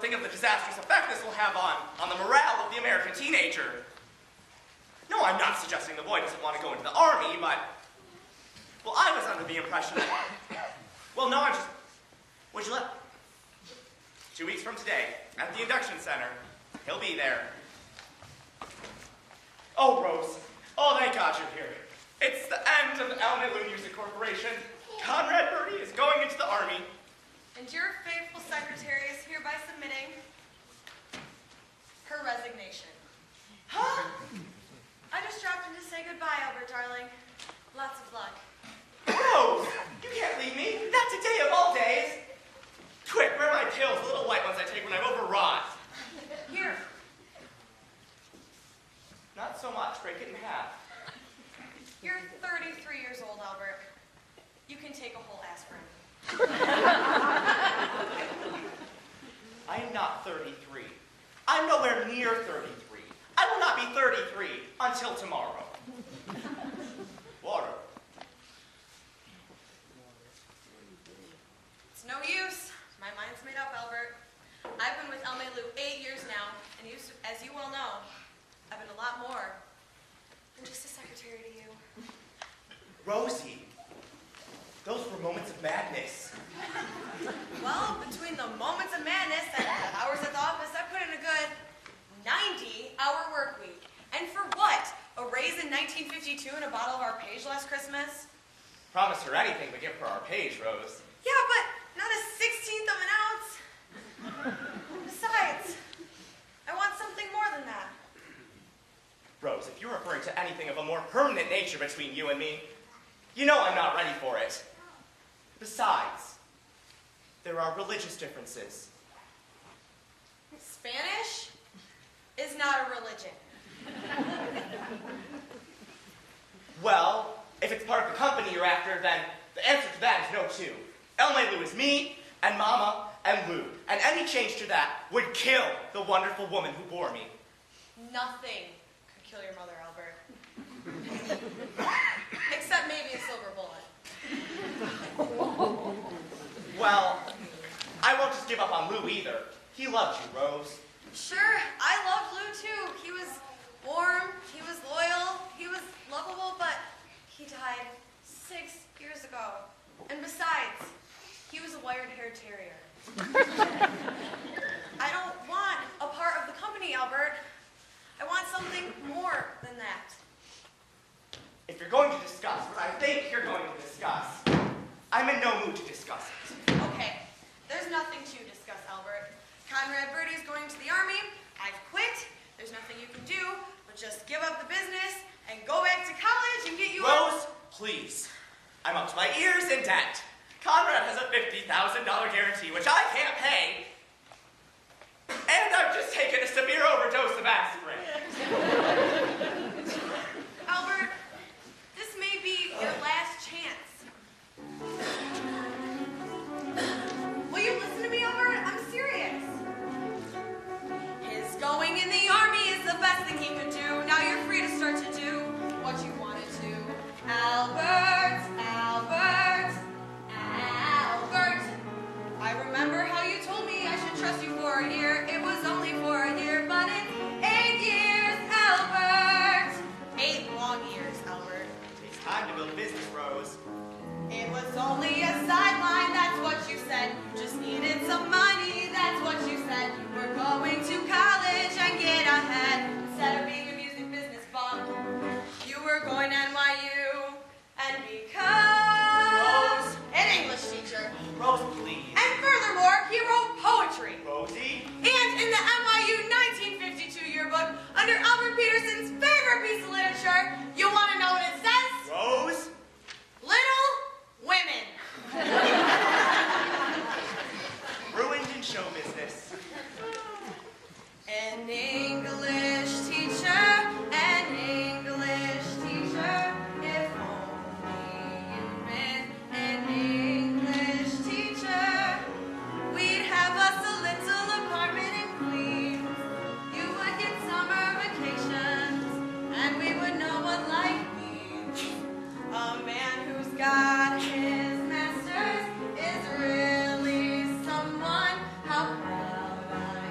think of the disastrous effect this will have on the morale of the American teenager. No, I'm not suggesting the boy doesn't want to go into the army, but... Well, I was under the impression that... Well, no, would you let... 2 weeks from today, at the induction center, he'll be there. Oh, Rose. Oh, thank God you're here. It's the end of Elmelu Music Corporation. Conrad Birdie is going into the army. And your faithful secretary is hereby submitting her resignation. Huh? I just dropped in to say goodbye, Albert, darling. Lots of luck. Rose! You can't leave me. Not today of all days. Quick, where are my pills? The little white ones I take when I'm overwrought. Here. Not so much. Break it in half. You're 33 years old, Albert. You can take a whole aspirin. I am not 33. I'm nowhere near 33. I will not be 33 until tomorrow. Water. It's no use. My mind's made up, Albert. I've been with Elmelu 8 years now, and as you well know, I've been a lot more than just a secretary to you. Rosie, those were moments of madness. Well, between the moments of madness and the hours at the office, I put in a good 90-hour work week. And for what? A raise in 1952 and a bottle of our page last Christmas? Promise her anything but give her our page, Rose. Yeah, but not a 16th of an ounce. Besides, I want something more than that. Rose, if you're referring to anything of a more permanent nature between you and me, you know I'm not ready for it. Besides, there are religious differences. Spanish is not a religion. Well, if it's part of the company you're after, then the answer to that is no, too. Elmelu is me, and Mama, and Lou, and any change to that would kill the wonderful woman who bore me. Nothing could kill your mother, Albert. Except maybe a silver bullet. Well, I won't just give up on Lou either. He loves you, Rose. Sure, I loved Lou too. He was warm, he was loyal, he was lovable, but he died 6 years ago. And besides, he was a wire-haired terrier. I don't want a part of the company, Albert. I want something more than that. If you're going to discuss what I think you're going to discuss, I'm in no mood to discuss it. Okay, there's nothing to discuss, Albert. Conrad Birdie is going to the army. I've quit. There's nothing you can do but just give up the business and go back to college and get you Rose, please. I'm up to my ears in debt. Conrad has a $50,000 guarantee, which I can't pay. And I've just taken a severe overdose of aspirin. Albert, this may be your last chance. Will you listen to me, Albert? I'm serious. His going in the army is the best thing he could do. Now you're free to start to do what you wanted to. Albert, Albert, Albert. I remember how you told me I should trust you for a year. It was only for a year, but it's 8 years, Albert. 8 long years, Albert. It's time to build business, Rose. It was only a sideline, that's what you said. You just needed some money, that's what you said. You were going to college and get ahead. Instead of being a music business bum, you were going to NYU and become Rose. an English teacher. Rose, please. And furthermore, he wrote poetry. Rosie? And in the NYU 1952 yearbook, under Albert Peterson's favorite piece of literature, you want to know what it says? Rose? Little Women. Ruined in show business. An English teacher, an English teacher. If only you'd been an English teacher, we'd have us a little apartment in Queens. You would get summer vacations, and we would know what life means. A man who's got his masters is really someone. How proud I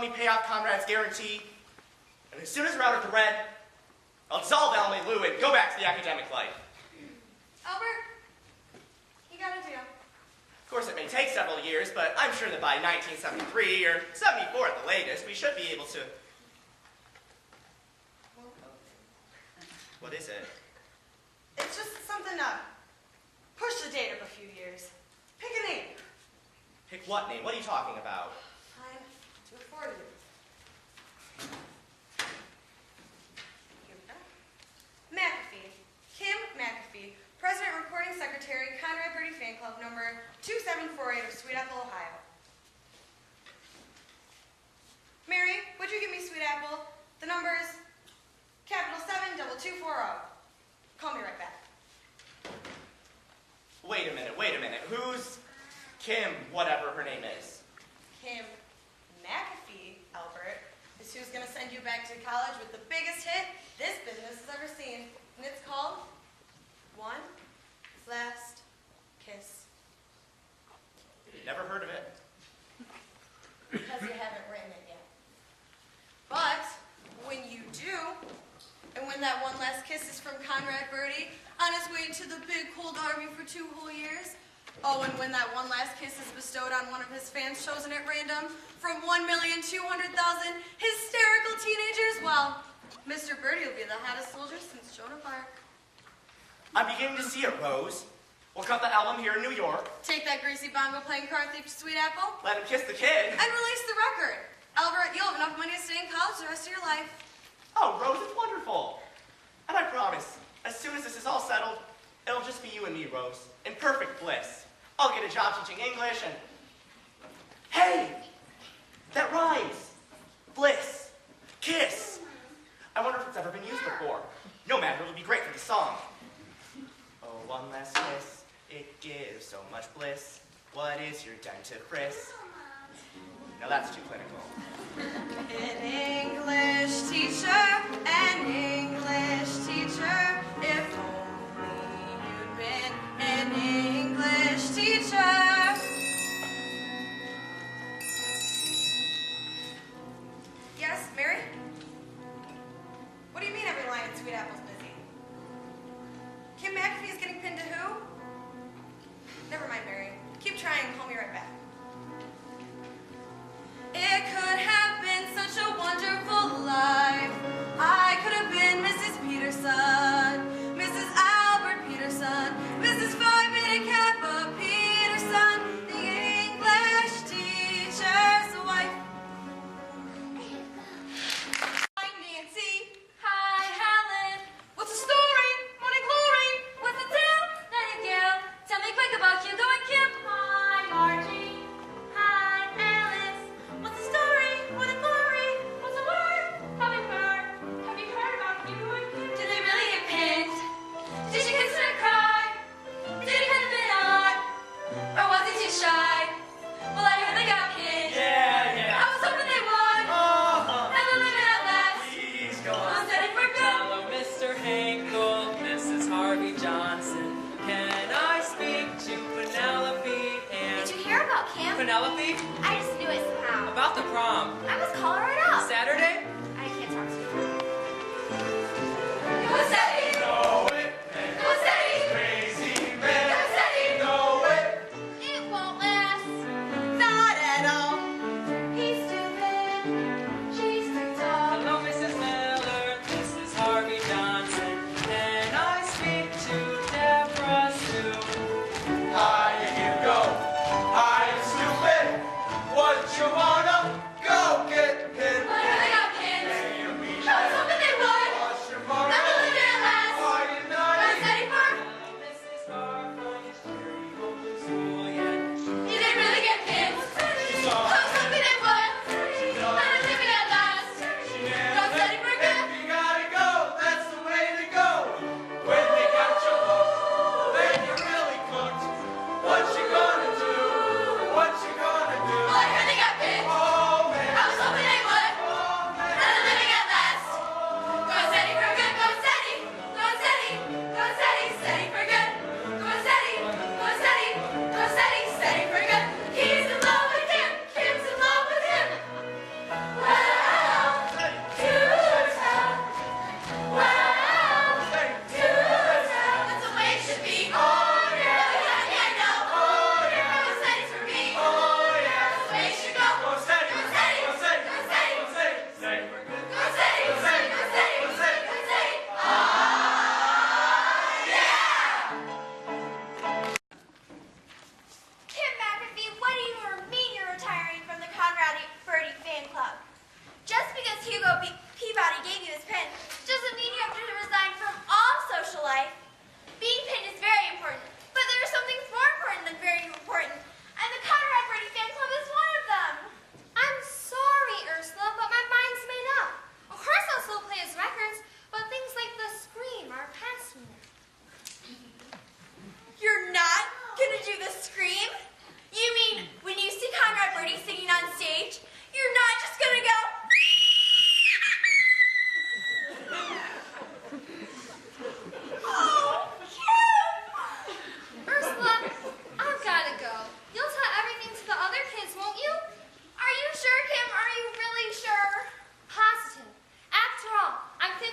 me pay off Conrad's guarantee, and as soon as we're out of the red, I'll dissolve Elmy Lou and go back to the academic life. Albert, you got a deal. Of course, it may take several years, but I'm sure that by 1973 or 74 at the latest, we should be able to... What is it? It's just something to push the date up a few years. Pick a name. Pick what name? What are you talking about? Time to afford you. Here we go. McAfee. Kim McAfee, President Recording Secretary, Conrad Birdie Fan Club, number 2748 of Sweet Apple, Ohio. Mary, would you give me Sweet Apple? The number's capital 72240. Call me right back. Wait a minute. Who's Kim, whatever her name is? Kim McAfee, Albert, is who's going to send you back to college with the biggest hit this business has ever seen. And it's called One Last Kiss. Never heard of it. Because you haven't written it yet. But when you do, and when that one last kiss is from Conrad Birdie on his way to the big cold army for 2 whole years, oh, and when that one last kiss is bestowed on one of his fans chosen at random from 1,200,000 hysterical teenagers, well, Mr. Birdie will be the hottest soldier since Joan of Arc. I'm beginning to see it, Rose. We'll cut the album here in New York. Take that greasy bongo playing car thief to Sweet Apple. Let him kiss the kid. And release the record. Albert, you'll have enough money to stay in college the rest of your life. Oh, Rose, it's wonderful. And I promise, as soon as this is all settled, it'll just be you and me, Rose, in perfect bliss. I'll get a job teaching English and... Hey! That rhymes. Bliss. Kiss. I wonder if it's ever been used before. No matter, it'll be great for the song. Oh, one last kiss. It gives so much bliss. What is your dentifrice? Now that's too clinical. An English teacher, an English teacher, if only you'd been an English teacher. Yes, Mary? What do you mean every line in Sweet Apple's busy? Kim McAfee is getting pinned to who? Never mind, Mary. Keep trying and call me right back. It could have been such a wonderful life. I could have been Mrs. Peterson, Mrs. Albert Peterson, Mrs. Phi Beta Kappa Peterson, the English teacher's wife. Hi, Nancy. Hi, Helen. What's the story? Morning glory. What's the tale? Nightingale. Tell me quick about Hugo and Kim. Hi, Margie. Hi, Alice. What's the story? What a glory. What's the word? Have you heard? Have you heard about Hugo and Kim? Did they really get pinned? Did she kiss her and cry? Did he kind of been on? Or was he too shy? Well, I heard they got pinned. Yeah. I was hoping they won. And they're living at last. He's gone. I'm steady for good. Hello, Mr. Hinkle, Mrs. Harvey Johnson. Can I speak to Penelope and... Did you hear about Kim? Penelope? I just knew it somehow. About the prom. I must call her right up. Saturday? I can't talk to you. Who's that? Know it. Who's that? Crazy Who's man. that? Know it. It won't last. Not at all. He's stupid. She's too tall. Hello, Mrs. Miller, Mrs. Harvey Johnson. Can I speak to Deborah Sue? Hi, Hugo. Hi, stupid. What you wanna? Go get pinned.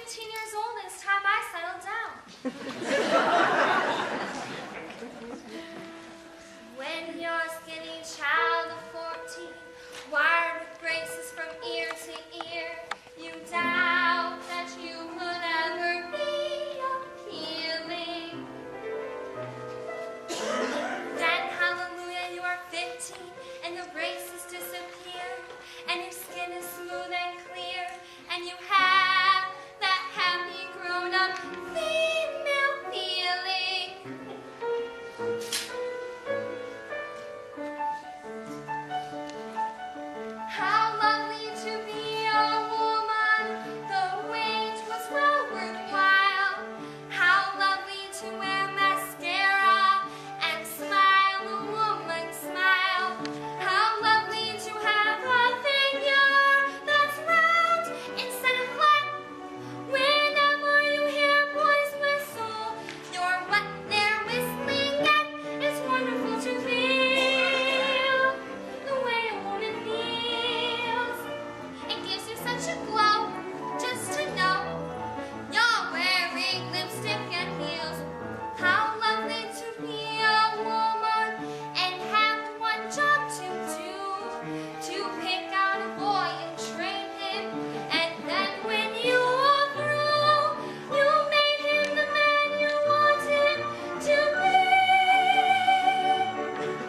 15 years old and it's time I settled down. When you're a skinny child of 14, wired with braces from ear to ear, you doubt that you could ever be appealing. Then, hallelujah, you are 15 and the braces disappear and your skin is smooth and clear and you have that happy grown-up female feeling. How lovely to be a woman, the wait was well worthwhile. How lovely to wear mascara and smile, a woman smile. How lovely to have a figure that's round instead of flat. Whenever you hear boys whistle, you're what they're whistling at. It's wonderful to feel the way a woman feels. It gives you such a glow just to know you're wearing lipstick and heels. How lovely to be a woman and have one job to do, to pick out a boy and train him, and then when you are through, you made him the man you want him to be.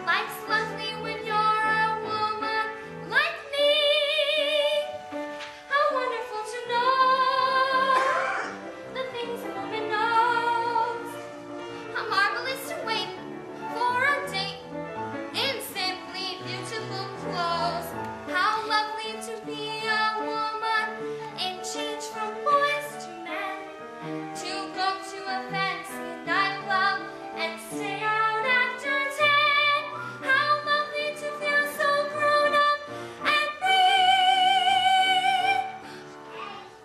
Life's lovely when you're a woman like me. How wonderful to know the things a woman knows. How marvelous to wait for a date in simply beautiful clothes. How lovely to be a woman and change from boys to men, to go to a fancy nightclub and stay out after 10. How lovely to feel so grown up and free.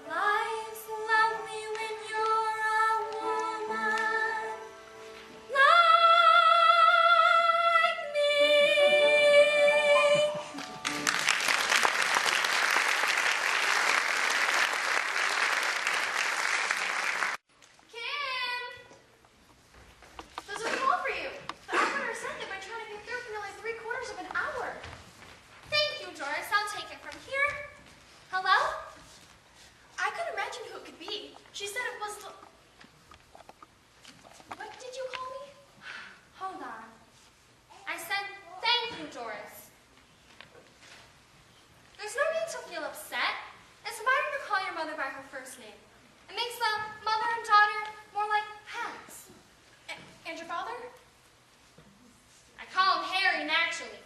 Life's lovely when you're a woman like me. Kim! There's a call for you. The operator said they've been trying to get through for nearly 3/4 of an hour. Thank you, Doris. I'll take it from here. Hello? I couldn't imagine who it could be. She said it was the... What did you call me? Hold on. I said thank you, Doris. There's no need to feel upset. It's better to call your mother by her first name. It makes the mother and daughter more like pets. And your father? I call him Harry naturally.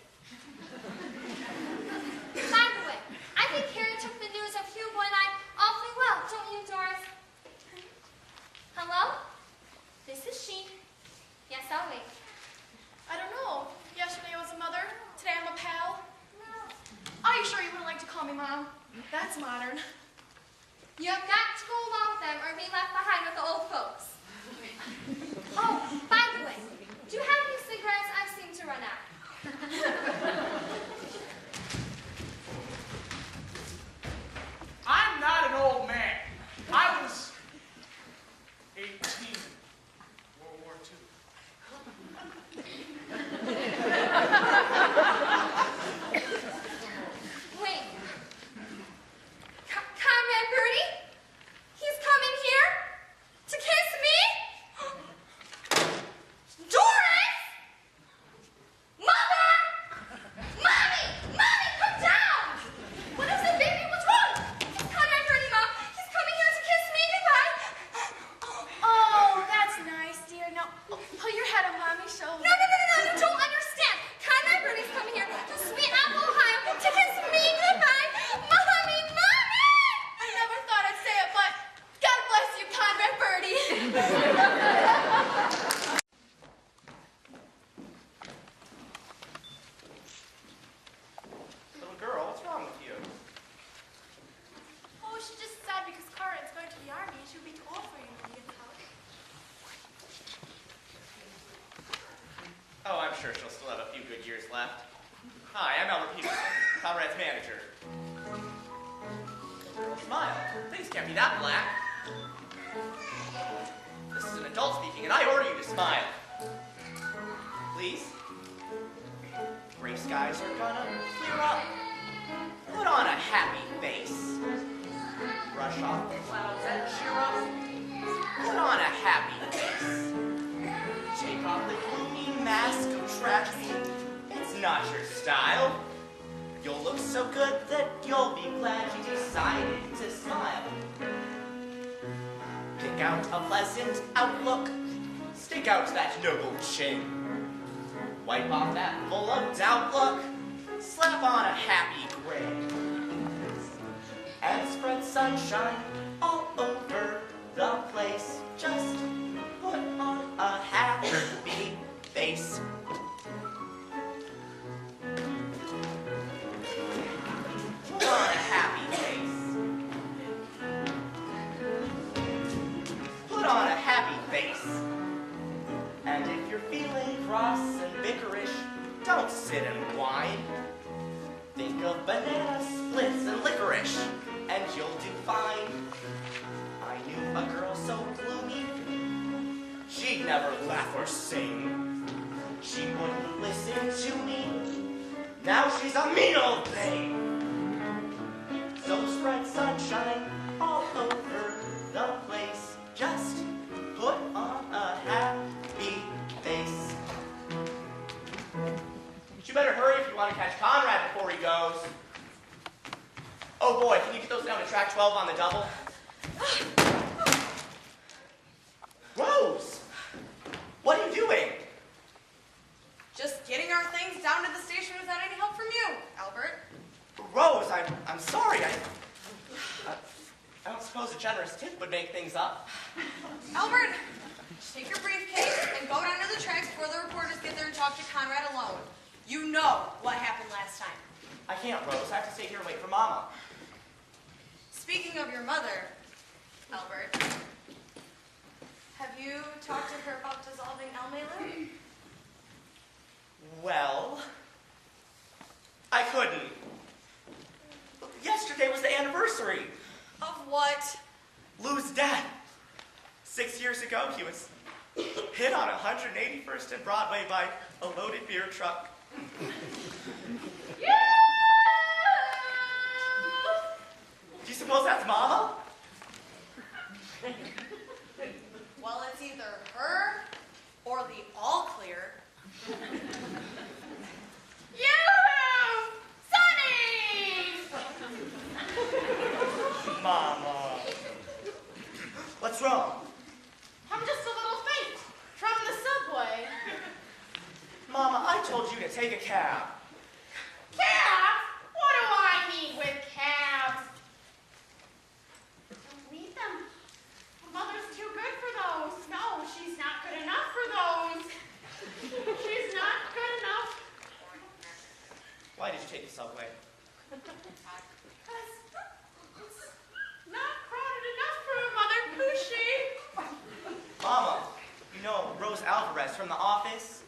By the way, I think Harry took the news of Hugo and I awfully well, don't you, Doris? Hello? This is she. Yes, I'll wait. I don't know. Yesterday I was a mother. Today I'm a pal. Are you sure you wouldn't like to call me Mom? That's modern. You've got to go along with them or be left behind with the old folks. Oh, by the way, do you have any cigarettes? I seem to run out. I'm not an old man. I was 18 in World War II. Wait. Comrade Birdie? He's coming here? To kiss me? Doris! Mother! Mommy! Mommy, come down! What is it, baby? What's wrong? Conrad Birdie, Mom. He's coming here to kiss me goodbye. Oh, that's nice, dear. Now, put your head on Mommy's shoulder. No, you don't understand. Conrad Birdie's coming here to Sweet Apple, Ohio to kiss me goodbye. Mommy! I never thought I'd say it, but God bless you, Conrad Birdie. Little girl, what's wrong with you? Oh, she's just sad because Karen's going to the army and she would be too old for you when you get out. Oh, I'm sure she'll still have a few good years left. Hi, I'm Albert Peterson, Conrad's manager. Girl, smile. Things can't be that black. This is an adult speaking, and I order you to smile. Please? Gray skies are gonna clear up. Put on a happy face. Brush off the clouds and cheer up. Put on a happy face. Take off the gloomy mask of tragedy. It's not your style. You'll look so good that you'll be glad you decided to smile. Pick out a pleasant outlook. Stick out that noble chin. Wipe off that full of doubt look. Slap on a happy grin. And spread sunshine all over the place. Just put on a happy face. Put on a happy face. Put on a happy face. And if you're feeling cross and vickerish, don't sit and whine. Think of banana splits and licorice, and you'll do fine. I knew a girl so gloomy, she'd never laugh or sing. She wouldn't listen to me, now she's a mean old thing. So spread sunshine all over the place, just put on a happy face. You better hurry if you want to catch Conrad before he goes. Oh boy, can you get those down to track 12 on the double? Rose! What are you doing? Just getting our things down to the station without any help from you, Albert. Rose, I'm sorry. I don't suppose a generous tip would make things up. Albert, take your briefcase and go down to the tracks before the reporters get there and talk to Conrad alone. You know what happened last time. I can't, Rose. I have to stay here and wait for Mama. Speaking of your mother, Albert, have you talked to her about dissolving Elmela? Well, I couldn't. Yesterday was the anniversary. Of what? Lou's death. 6 years ago, he was hit on 181st and Broadway by a loaded beer truck. Do you suppose that's Mama? Well, it's either her or the all clear. Mama. What's wrong? I'm just a little faint from the subway. Mama, I told you to take a cab. Cab? What do I need with cabs? I don't need them. Mother's too good for those. No, she's not good enough for those. She's not good enough. Why did you take the subway? Because it's not crowded enough for Mother Cushy. Mama, you know Rose Alvarez from The Office?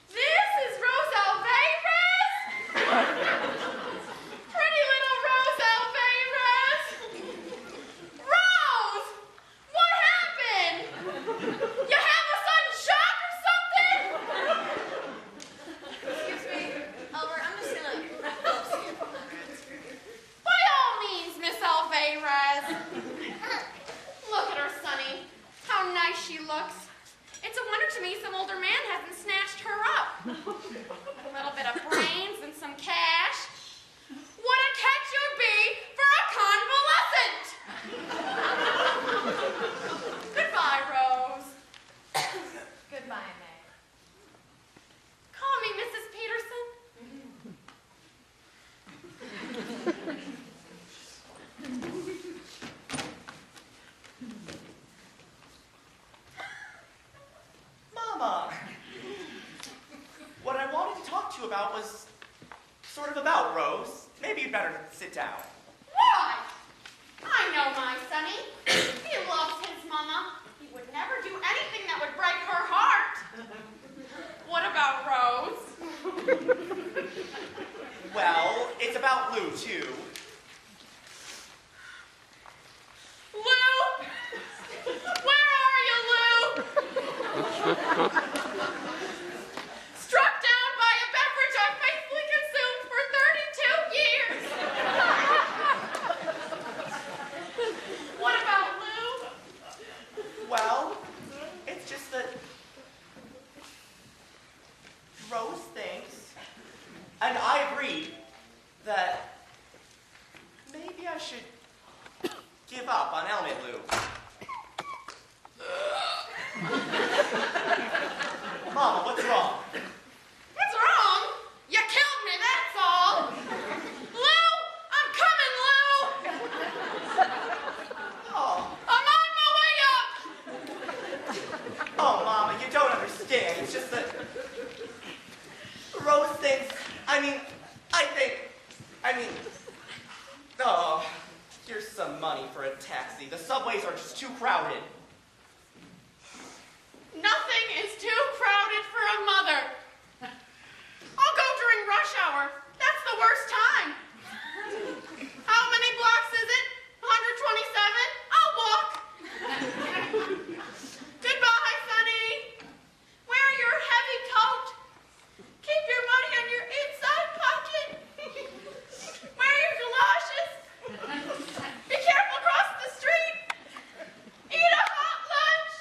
This is Rose Alvarez? Pretty little Rose Alvarez. Rose! What happened? You have a sudden shock or something? Excuse me, Albert, I'm just gonna go see if By all means, Miss Alvarez. Look at her, Sonny. How nice she looks. It's a wonder to me some older man hasn't snatched her up. A little bit of brains and some cash. What a catch you'd be for a convalescent! Goodbye, Rose. Goodbye, May. Call me Mrs. Peterson. Mama, what I wanted to talk to you about was sort of about Rose. Maybe you'd better sit down. Why? I know my Sonny. He loves his mama. He would never do anything that would break her heart. What about Rose? Well, it's about Lou, too. Lou? Struck down by a beverage I've faithfully consumed for 32 years. What about Lou? Well, it's just that Rose thinks, and I agreed, that maybe I should give up on Elmit Lou. Mama, what's wrong? What's wrong? You killed me, that's all. Lou, I'm coming, Lou. Oh, I'm on my way up. oh, Mama, you don't understand. It's just that Rose thinks, oh, here's some money for a taxi. The subways are just too crowded. Nothing is too crowded for a mother. I'll go during rush hour. That's the worst time. How many blocks is it? 127? I'll walk. Goodbye, Sonny. Wear your heavy coat. Keep your money in your inside pocket. Wear your galoshes. Be careful across the street. Eat a hot lunch.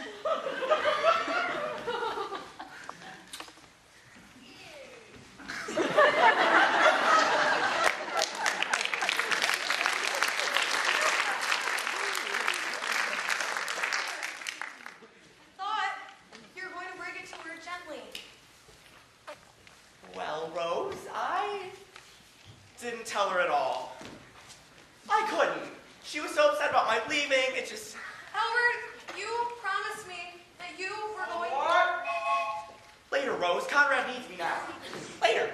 Thought you were going to break it to her gently. Well, Rose, I didn't tell her at all. I couldn't. She was so upset about my leaving, it just... Albert, you promised me that you were going Later, Rose. Conrad needs me now. Later.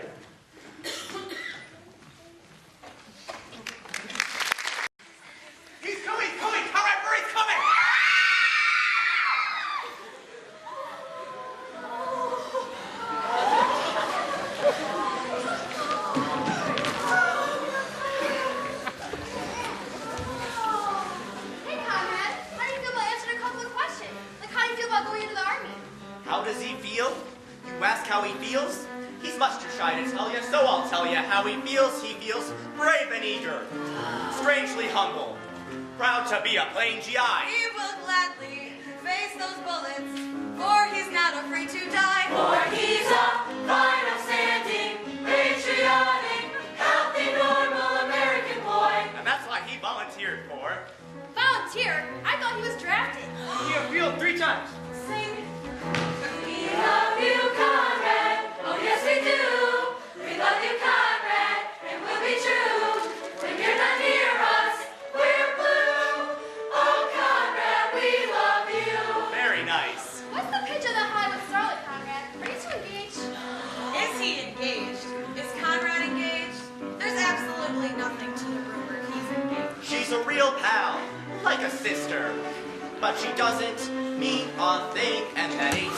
He's coming, Conrad, Birdie's coming! Hey, Conrad, how do you feel about answering a couple of questions? Like, how do you feel about going into the army? How does he feel? You ask how he feels? He's much too shy to tell you, so I'll tell you how he feels. He feels brave and eager, strangely humble, proud to be a plain GI. He will gladly face those bullets, for he's not afraid to die. For he's a fine, upstanding, patriotic, healthy, normal American boy. And that's why he volunteered for. Volunteer? I thought he was drafted. He appealed 3 times. Sing. We love you, Conrad. Oh, yes, we do. We love you, Conrad, and we'll be true. When you're not near us, we're blue. Oh, Conrad, we love you. Very nice. What's the pitch of the Hollywood starlet, Conrad? Are you two engaged? Is he engaged? Is Conrad engaged? There's absolutely nothing to the rumor he's engaged. She's a real pal, like a sister. But she doesn't mean a thing, and that 18...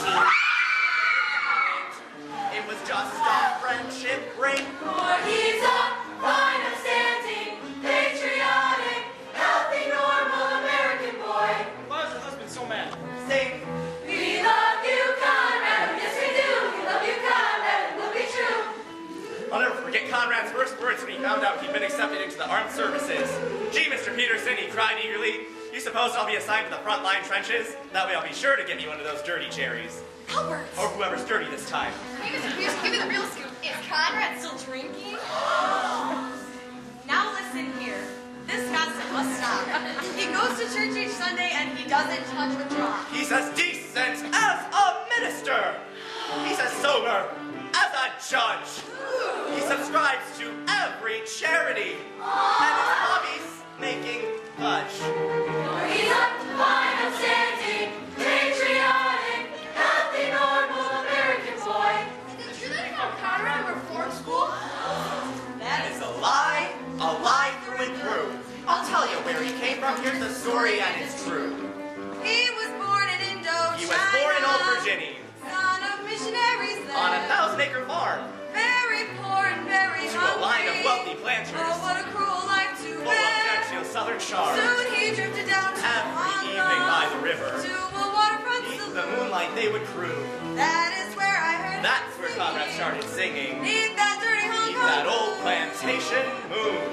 It was just a friendship ring. For he's a fine, upstanding, patriotic, healthy, normal American boy. Why is her husband so mad? Sing. We love you, Conrad. Yes, we do. We love you, Conrad, and we'll be true. I'll never forget Conrad's first words when he found out he'd been accepted into the armed services. Gee, Mr. Peterson, he cried eagerly. You suppose I'll be assigned to the front line trenches? That way I'll be sure to get me one of those dirty cherries. Albert! Or whoever's dirty this time. Hey, Mr. Pierce, give me the real scoop. Is Conrad still drinking? Now listen here. This gossip must stop. He goes to church each Sunday and he doesn't touch a drop. He's as decent as a minister. He's as sober as a judge. He subscribes to every charity. And his hobby's making fudge. For he's a fine, upstanding, patriotic, healthy, normal American boy. Is it true that you found Conrad in reform school? That is a lie through and through. I'll tell you where he came from. Here's the story, and it's true. He was born in Indochina. He was born in Old Virginia, Son of missionaries then. on a 1,000-acre farm, Very poor and very to hungry. a line of wealthy planters, Oh, what a cruel life to full of live. genteel southern charms. Soon he drifted down to Every evening by the river, to a waterfront beneath saloon. the moonlight they would croon. That is where I heard That's where them Conrad singing. started singing. Neath that dirty Hong Beneath Kong that old plantation moon.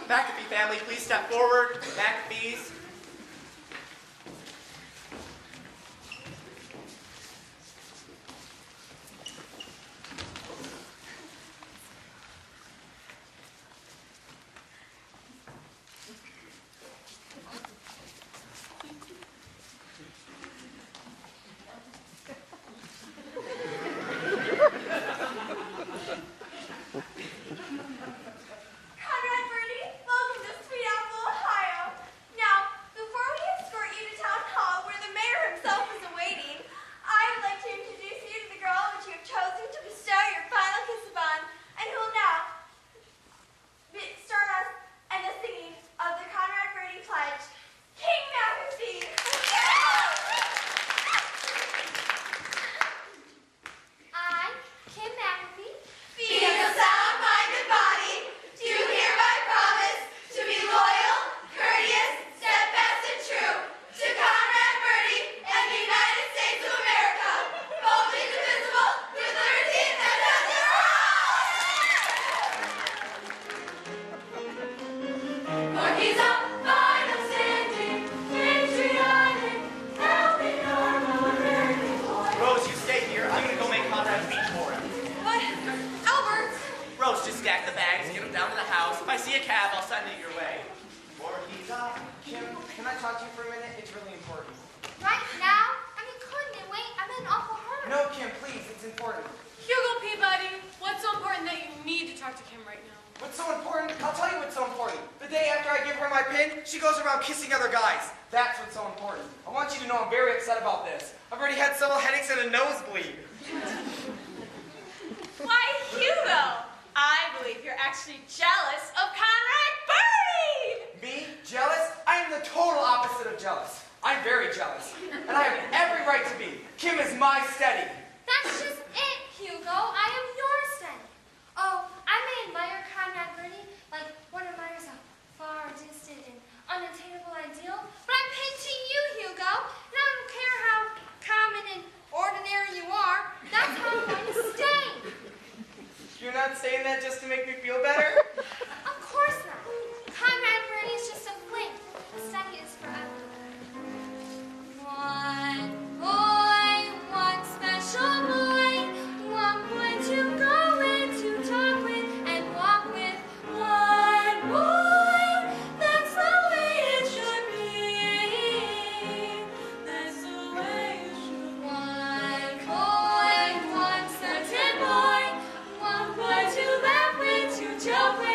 McAfee family, please step forward. McAfee's. Conrad, Birdie, welcome to Sweet Apple, Ohio. Now, before we escort you to Town Hall, where the mayor himself is awaiting, I would like to introduce you to the girl which you have chosen to bestow your final kiss upon, and who will now start us in the singing of the Conrad Birdie Pledge, King McAfee. I, Kim McAfee, Being of sound mind and body, do hereby promise to be loyal, courteous, steadfast, and true to Conrad Birdie and the United States of America, both indivisible, with liberty and justice for all. For he's a fine, upstanding, patriotic, healthy, normal American boy. Rose, you stay here. I'm gonna go make Conrad a speech for him. But, Albert, Rose, just stack the bags, get them down to the house. If I see a cab, I'll send it your way. For he's a... Kim, can I talk to you for a minute? It's really important. Right now? I mean, couldn't it wait? I'm in an awful hurry. No, Kim, please, it's important. Hugo Peabody, what's so important that you need to talk to Kim right now? What's so important? I'll tell you what's so important. The day after I give her my pin, she goes around kissing other guys. That's what's so important. I want you to know I'm very upset about this. I've already had several headaches and a nosebleed. Why, Hugo, I believe you're actually jealous of Conrad Birdie! Me? Jealous? I am the total opposite of jealous. I'm very jealous. And I have every right to be. Kim is my steady. That's just it, Hugo. I am your steady. Oh, I may admire Conrad Birdie like one admires a far distant and unattainable ideal, but I'm pinned to you, Hugo. And I don't care how common and ordinary you are. That's how I'm going to stay. You're not saying that just to make me feel better? Of course not. Conrad Birdie is just a fling. Steady is forever. One boy, one special boy, one boy to go with, to talk with, and walk with. One boy, that's the way it should be. That's the way it should be. One boy, one certain boy, one boy to laugh with, to joke with.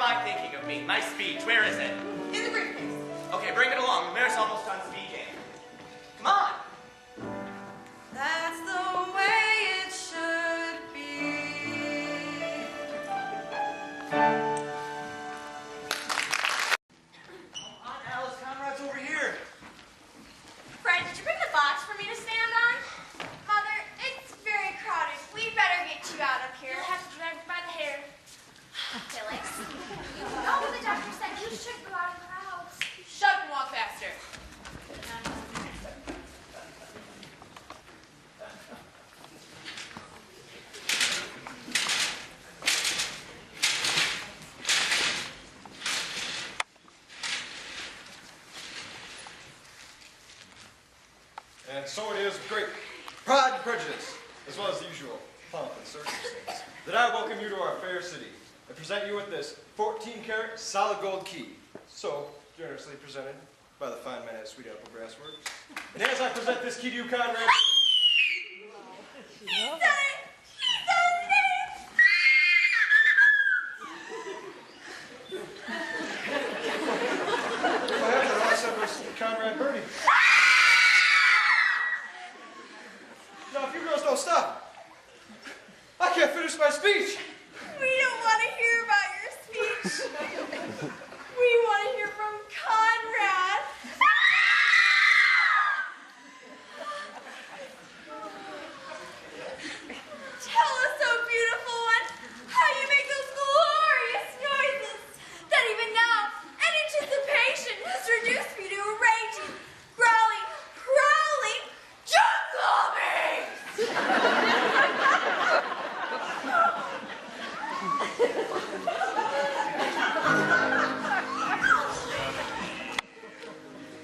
I thinking of me? My speech, where is it? In the briefcase. Okay, bring it along. The mayor's almost done speaking. Come on. That's the way it should be. Come on, Alice, Conrad's over here. Fred, did you bring the box for me to stand on? Mother, it's very crowded. We'd better get you out of here. You'll have to drag me by the hair. Felix, you know the doctor said you should go out in crowds. Shut up and walk faster. And so it is with great pride and prejudice, as well as the usual pomp and circumstance, that I welcome you to our fair city and present you with this 14-karat solid gold key, so generously presented by the fine men at Sweet Apple Grass Works. And as I present this key to you, Conrad, He said it! He said his name! if I have that, all I said was Conrad Birdie. Now, if you girls don't stop, I can't finish my speech. We don't want to hear about your speech. We want to hear from Conrad. Tell us, oh beautiful one, how you make those glorious noises that even now, in anticipation, has reduced me to a raging, growling, prowling jungle beast.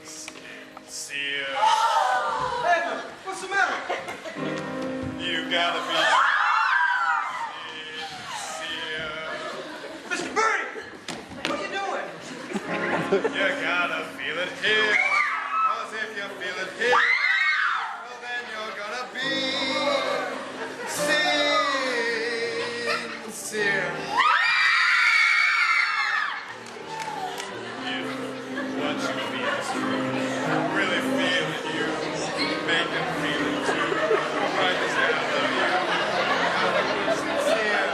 Sincere. Edmund, what's the matter? You gotta be sincere. Mr. Birdie, what are you doing? You gotta feel it here. 'Cause if you feel it here, well then you're gonna be sincere. If what you feel is true, really feel it, you make them feel it too. Right this down to you. Gotta be sincere,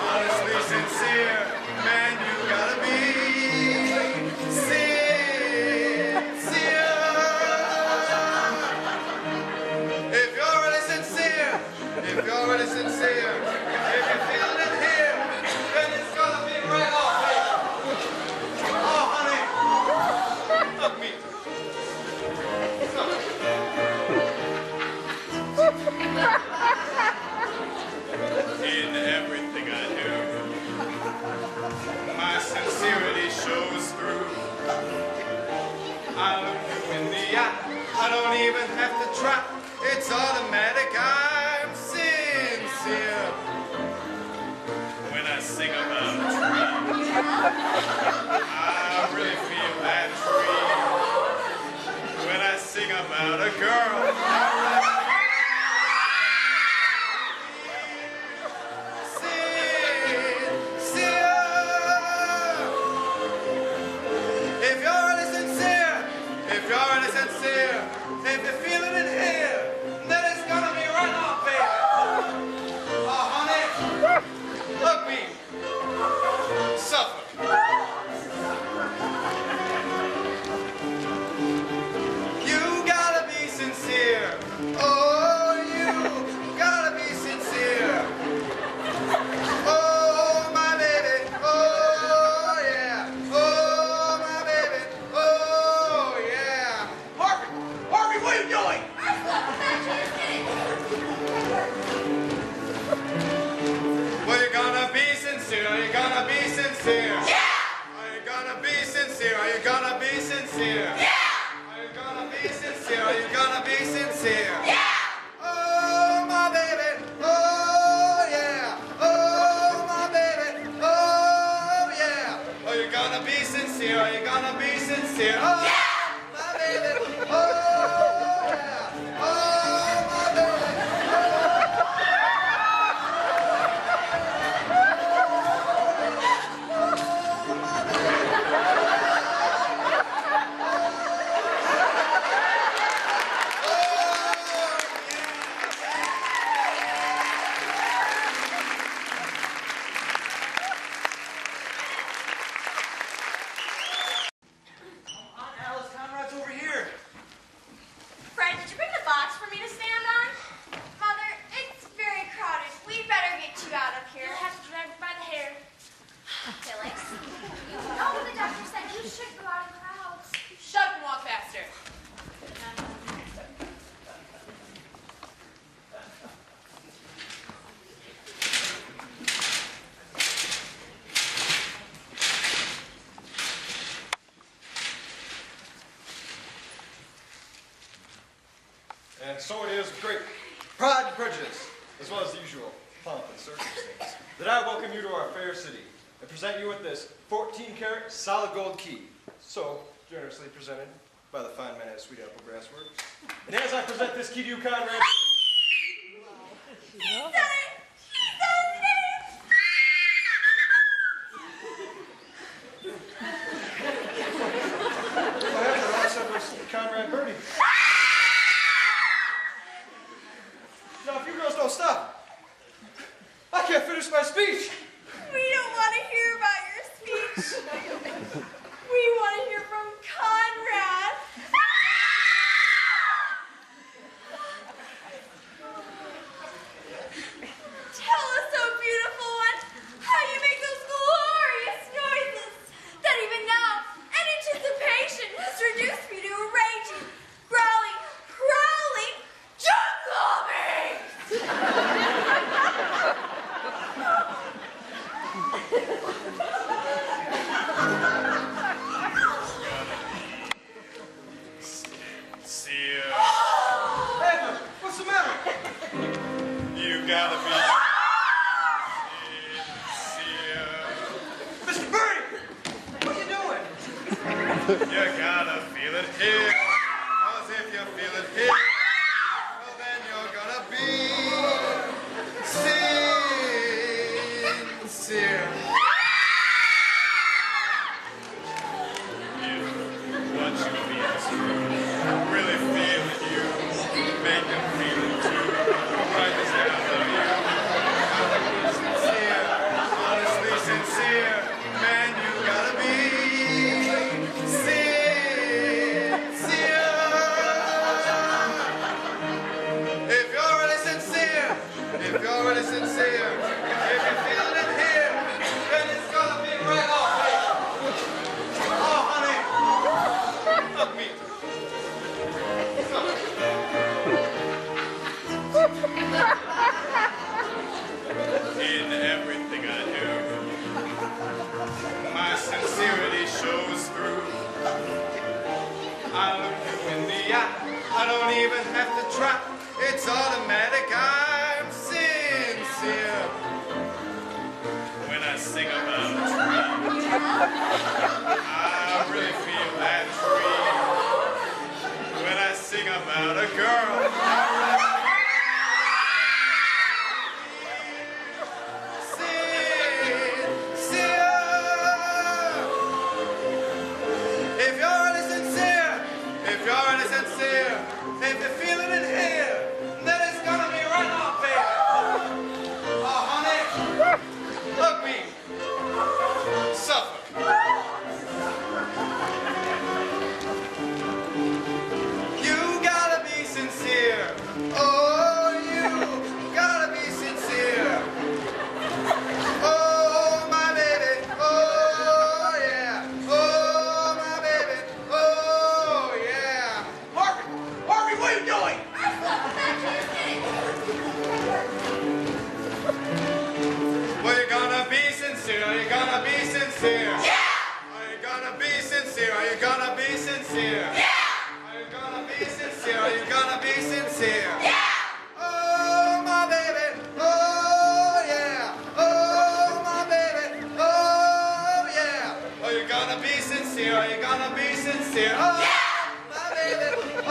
honestly sincere. Man, you gotta be sincere. If you're really sincere, if you're really sincere, if you're feeling it here, then it's gonna be right off, baby. Oh, honey. Hug me. In everything I do, my sincerity shows through. I look you in the eye, I don't even have to try. It's automatic, I'm sincere. When I sing about a tree, I really feel that tree. When I sing about a girl, I really if you're feeling it here, then it's gonna be right off, baby. Oh, honey, hug me. Suffer. You gotta be sincere. Oh, you gotta be sincere. Oh, my baby. Oh, yeah. Oh, my baby. Oh, yeah. Harvey, what are you doing? Well, you're gonna be sincere. Are you gonna be sincere? Yeah! Are you gonna be sincere? Are you gonna be sincere? Yeah! Are you gonna be sincere? Are you gonna be sincere? Yeah! Oh, my baby. Oh, yeah. Oh, my baby. Oh, yeah. Are you gonna be sincere? Are you gonna be sincere? Oh, yeah! My baby. Oh, yeah. Oh, my baby. Oh. And so it is with great pride and prejudice, as well as the usual pomp and circumstance, that I welcome you to our fair city and present you with this 14-karat solid gold key, so generously presented by the fine men at Sweet Apple Grass Works. And as I present this key to you, Conrad, He said it! He said his name! what happened? All I said was Conrad Birdie. Now, if you girls don't stop, I can't finish my speech. We don't want to hear about your speech. We want to hear from Conrad. Tell us, oh beautiful one, how you make those glorious noises that even now, anticipation has reduced me to a raging, growling, prowling jungle beast. Edmund, what's the matter? You gotta be sincere. Mr. Birdie, what are you doing? You gotta feel it here. 'Cause if you feel it here, well then you're gonna be sincere. If what you feel is true, really feel it you, make them feel it too. Right this down to you. Sincere, honestly sincere, man, you gotta be sincere. If you're really sincere, if you're really sincere, if you're feeling it here, then it's gonna be right off, baby. Oh, honey, hug me. In everything I do, my sincerity shows through. I look you in the eye, I don't even have to try. It's automatic, I'm sincere. When I sing about a tree, I really feel that tree. When I sing about a girl, I really if you're really sincere, if you're really sincere, if you feel it in here, then it's gonna be right off, baby. Oh, honey, hug me, suffer. You gotta be sincere. Oh, you gotta be sincere. Oh, my baby. Oh, yeah. Oh, my baby. Oh, yeah. Harvey! Harvey, what are you doing? Well, you're gonna be sincere. Are you gonna be sincere? Yeah! Are you gonna be sincere? Are you gonna be sincere? Yeah! Are you gonna be sincere? Are you gonna be sincere? Yeah! Oh, my baby. Oh, yeah. Oh, my baby. Oh, yeah. Are you gonna be sincere? Are you gonna be sincere? Oh, yeah! My baby. Oh,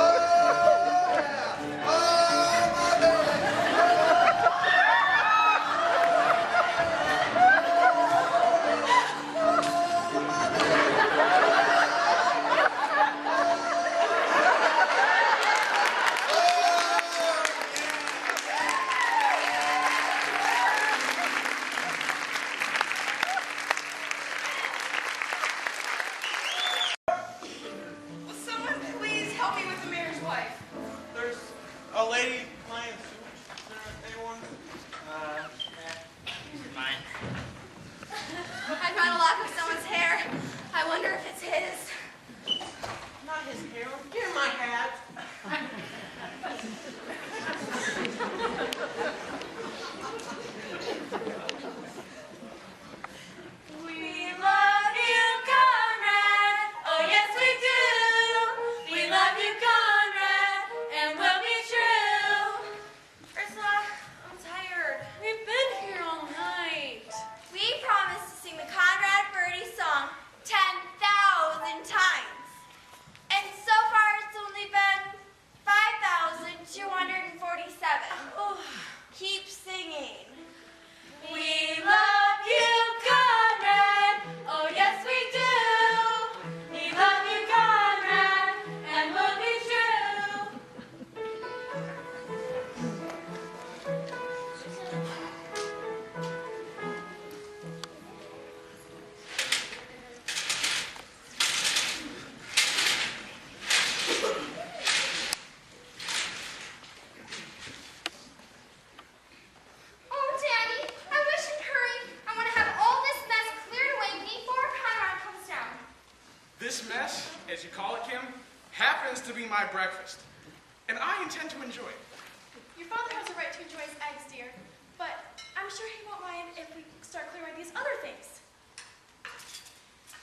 yeah. Oh, my baby. Will someone please help me with the mayor's This mess, as you call it, Kim, happens to be my breakfast, and I intend to enjoy it. Your father has a right to enjoy his eggs, dear, but I'm sure he won't mind if we start clearing these other things.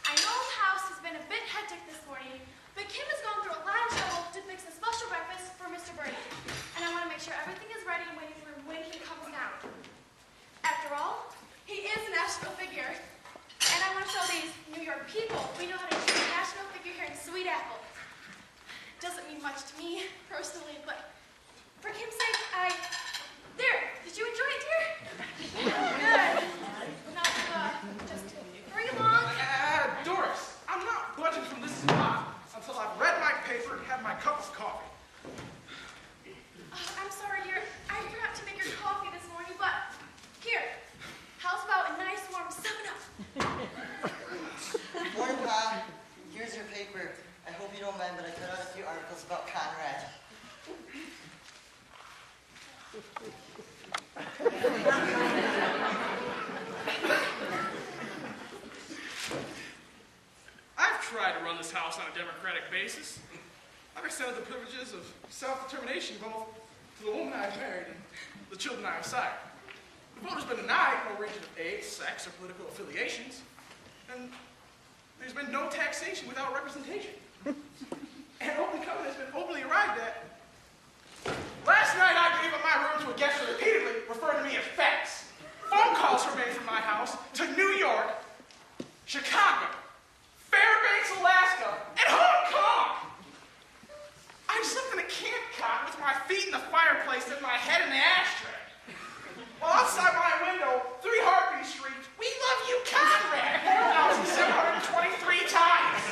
I know the house has been a bit hectic this morning, but Kim has gone through a lot of trouble to fix a special breakfast for Mr. Birdie, and I want to make sure everything is ready and waiting for him when he comes down. After all, he is a national figure, and I want to show these New York people we know how to do a national figure here in Sweet Apple. Doesn't mean much to me personally, but for Kim's sake, there, did you enjoy it, dear? Good. Now, just hurry along. Doris, I'm not budging from this spot until I've read my paper and had my cup of coffee. I'm sorry, dear. I forgot to make your coffee this morning, but here, how's about a nice warm 7-Up? Morning, Pa. Here's your paper. I hope you don't mind, but I cut out a few articles about Conrad. I've tried to run this house on a democratic basis. I've extended the privileges of self-determination both to the woman I've married and the children I have sired. The vote has been denied no region of age, sex, or political affiliations. And there's been no taxation without representation. And open covenant has been openly arrived at. Last night I gave up my room to a guest who repeatedly referred to me as Fax. Phone calls were made from my house to New York, Chicago, Fairbanks, Alaska, and Hong Kong. I slept in a camp cot with my feet in the fireplace and my head in the ashtray. While outside my window, 3 Harpy Street, we love you, Conrad, 4,723 times.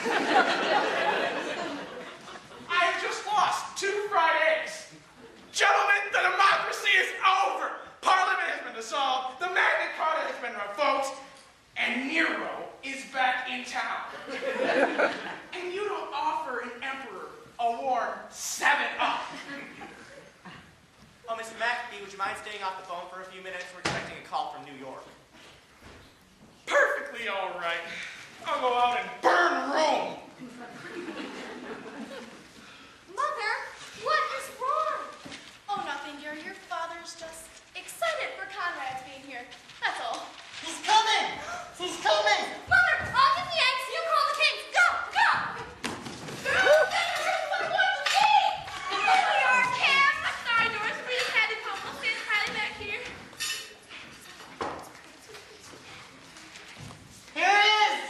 I have just lost 2 fried eggs. Gentlemen, the democracy is over. Parliament has been dissolved, the Magna Carta has been revoked, and Nero is back in town. And you don't offer an emperor a warm 7-Up. Oh, Mr. McAfee, would you mind staying off the phone for a few minutes? We're expecting a call from New York. Perfectly all right. I'll go out and burn Rome. Mother, what is wrong? Oh, nothing, dear. Your father's just excited for Conrad's being here. That's all. He's coming! He's coming! Mother, I'll get the eggs. You call the kings. Go, go! Here we are, Kim. I'm sorry, Doris. We just had to come. We'll stand quietly back here. Here he is!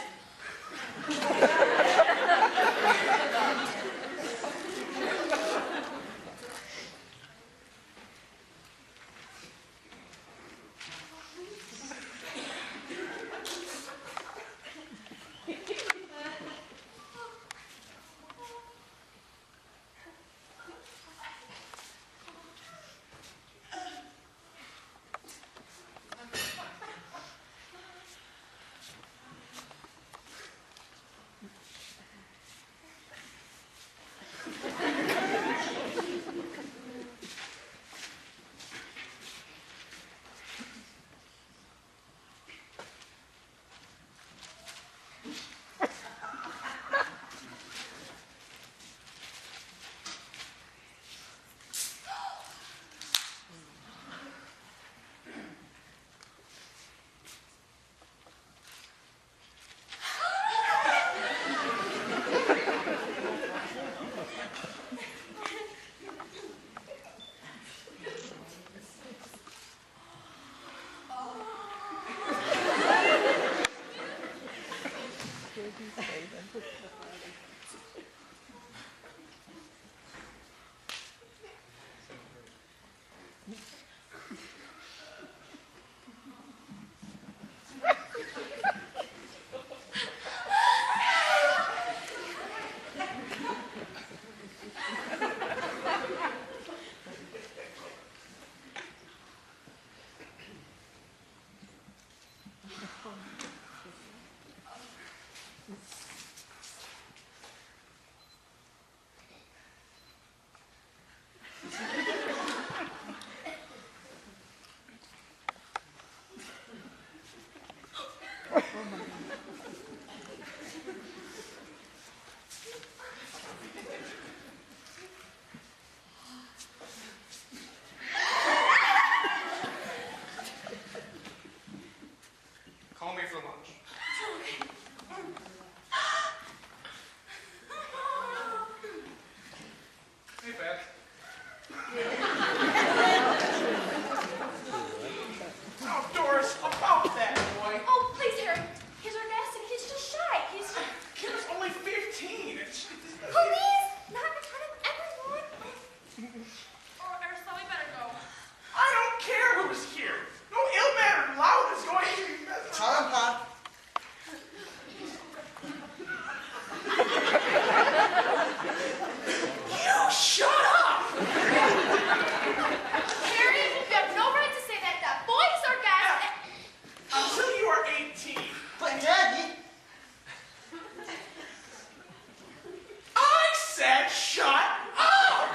said shut up!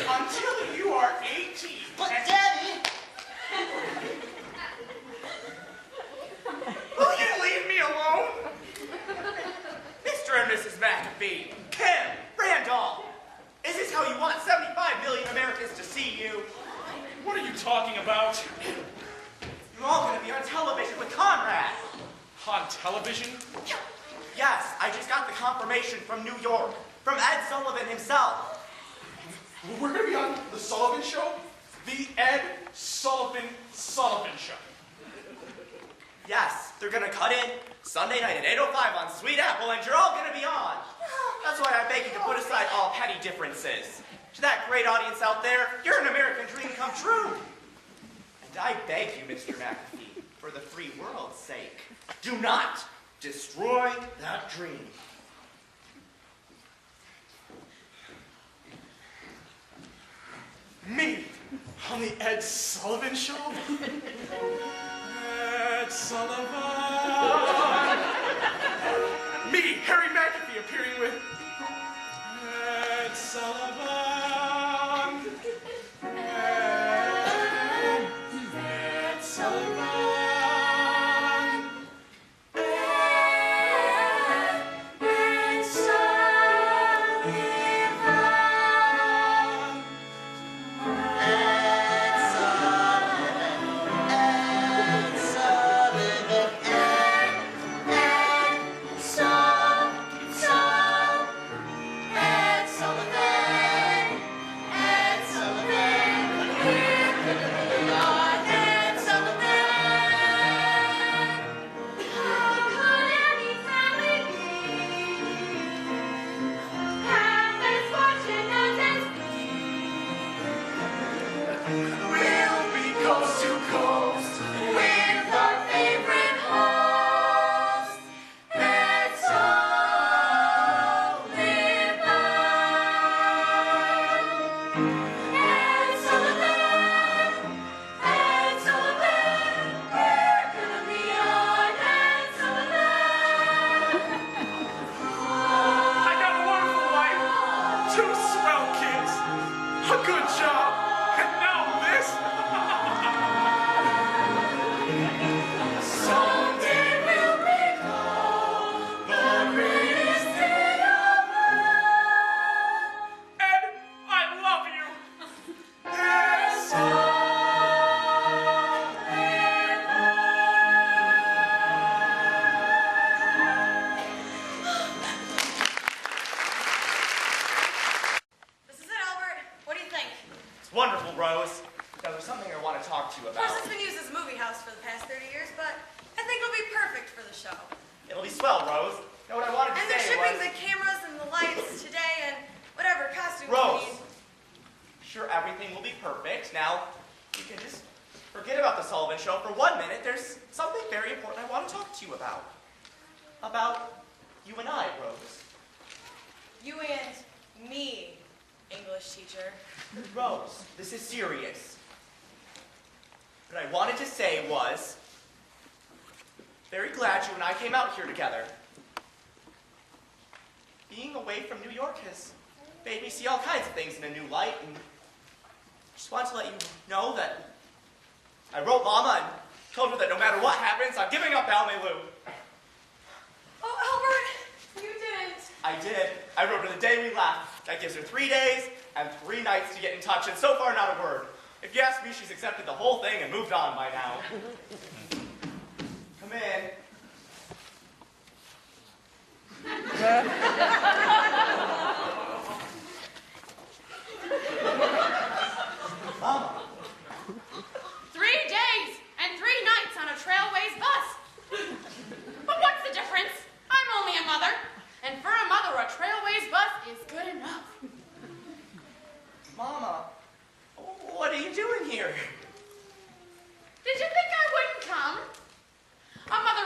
Until you are 18. But Daddy, Will you leave me alone? Mr. and Mrs. McAfee, Kim, Randolph, is this how you want 75 million Americans to see you? What are you talking about? You're all going to be on television with Conrad. On television? Yes, I just got the confirmation from New York, from Ed Sullivan himself. We're going to be on The Sullivan Show? The Ed Sullivan Show. Yes, they're going to cut in Sunday night at 8:05 on Sweet Apple, and you're all going to be on. That's why I beg you to put aside all petty differences. To that great audience out there, you're an American dream come true. And I beg you, Mr. McAfee, for the free world's sake, do not destroy that dream. Me on the Ed Sullivan Show? Ed Sullivan. Me, Harry McAfee, appearing with Ed Sullivan. Ed Sullivan. Ed Wonderful, Rose. Now, there's something I want to talk to you Of about. course, it's been used as a movie house for the past 30 years, but I think it'll be perfect for the show. It'll be swell, Rose. You know what I wanted to And they're say shipping was... the cameras and the lights today and whatever costumes Rose. you need. Sure, everything will be perfect. Now, you can just forget about the Sullivan Show for 1 minute. There's something very important I want to talk to you about. About you and I, Rose. You and me, English teacher. Rose, this is serious. What I wanted to say was, very glad you and I came out here together. Being away from New York has made me see all kinds of things in a new light, and I just wanted to let you know that I wrote Mama and told her that no matter what happens, I'm giving up Almelu. Oh, Albert, you didn't. I did. I wrote her the day we left. That gives her 3 days and 3 nights to get in touch, and so far not a word. If you ask me, she's accepted the whole thing and moved on by now. Come in. Mama. 3 days and 3 nights on a Trailways bus. But what's the difference? I'm only a mother. And for a mother, a Trailways bus is good enough. Mama, what are you doing here? Did you think I wouldn't come? A mother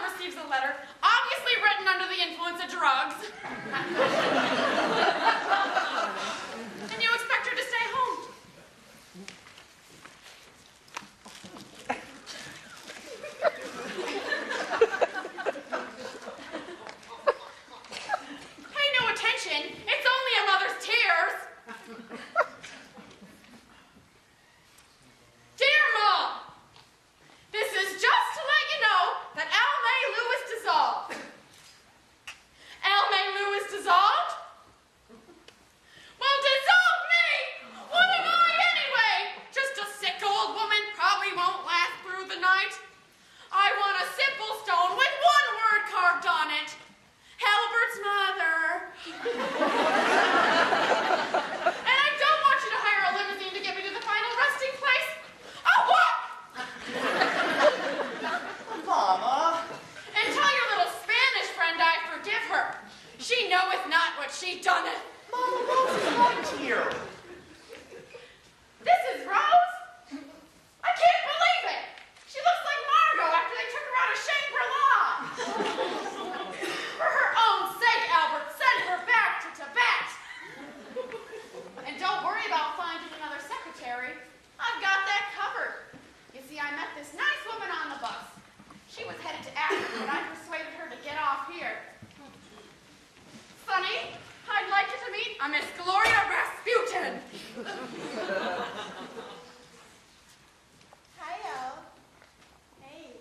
And I don't want you to hire a limousine to get me to the final resting place. Oh, what? Mama. And tell your little Spanish friend I forgive her. She knoweth not what she done it. Mama, Rose is right here. This is Rose? I can't believe it. She looks like Margot after they took her out of Shangri-La. For her own sake, Albert, send her back to Tibet. And don't worry about finding another secretary. I've got that covered. You see, I met this nice woman on the bus. She was headed to Africa, but I persuaded her to get off here. Sonny, I'd like you to meet a Miss Gloria Rasputin. Hi, Al. Hey.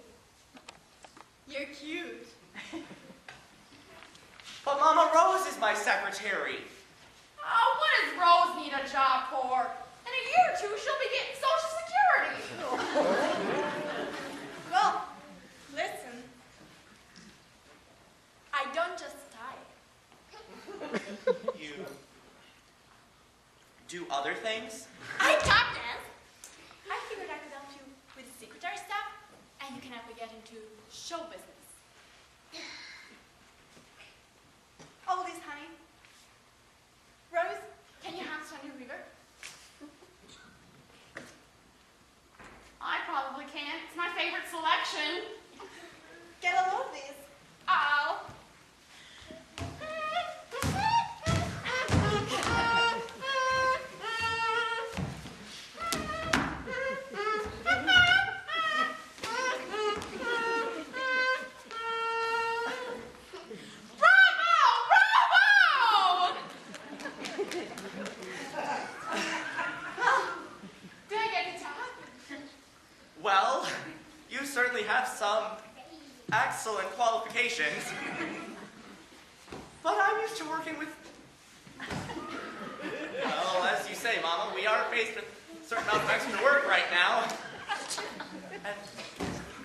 You're cute. But Mama, Rose is my secretary. Oh, what does Rose need a job for? In a year or two, she'll be getting Social Security. Well, listen. I don't just die. You do other things? I tap dance. I figured I could help you with secretary stuff, and you can help me get into show business. Oh, this, honey. Rose, can you hand Sonia Weaver? I probably can. It's my favorite selection. Get a load of these. Ow. Well, you certainly have some excellent qualifications. But I'm used to working with... Well, as you say, Mama, we are faced with a certain amount of extra work right now. And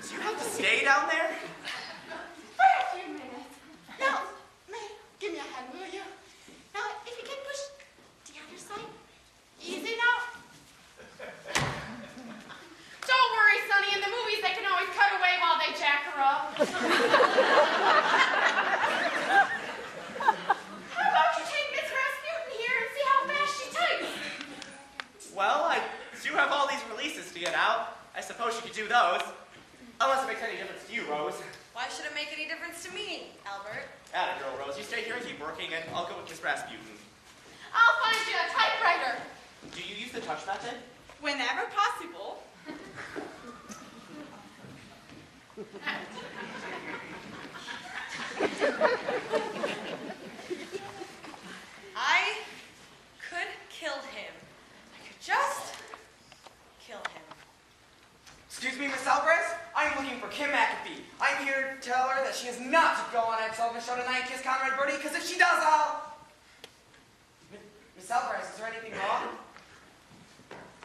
do you have to stay down there? For a few minutes. Now, May, give me a hand, will you? Now, if you can push the other side. Easy now. Don't worry, Sonny. In the movies, they can always cut away while they jack her up. How about you take Miss Rasputin here and see how fast she types? Well, I do have all these releases to get out. I suppose you could do those. Unless it makes any difference to you, Rose. Why should it make any difference to me, Albert? Atta girl, Rose. You stay here and keep working, and I'll go with Miss Rasputin. I'll find you a typewriter. Do you use the touch method? Whenever possible. I could kill him. I could just kill him. Excuse me, Miss Alvarez? I'm looking for Kim McAfee. I'm here to tell her that she is not to go on Ed Sullivan's show tonight and kiss Conrad Birdie, because if she does, I'll... Miss Alvarez, is there anything wrong?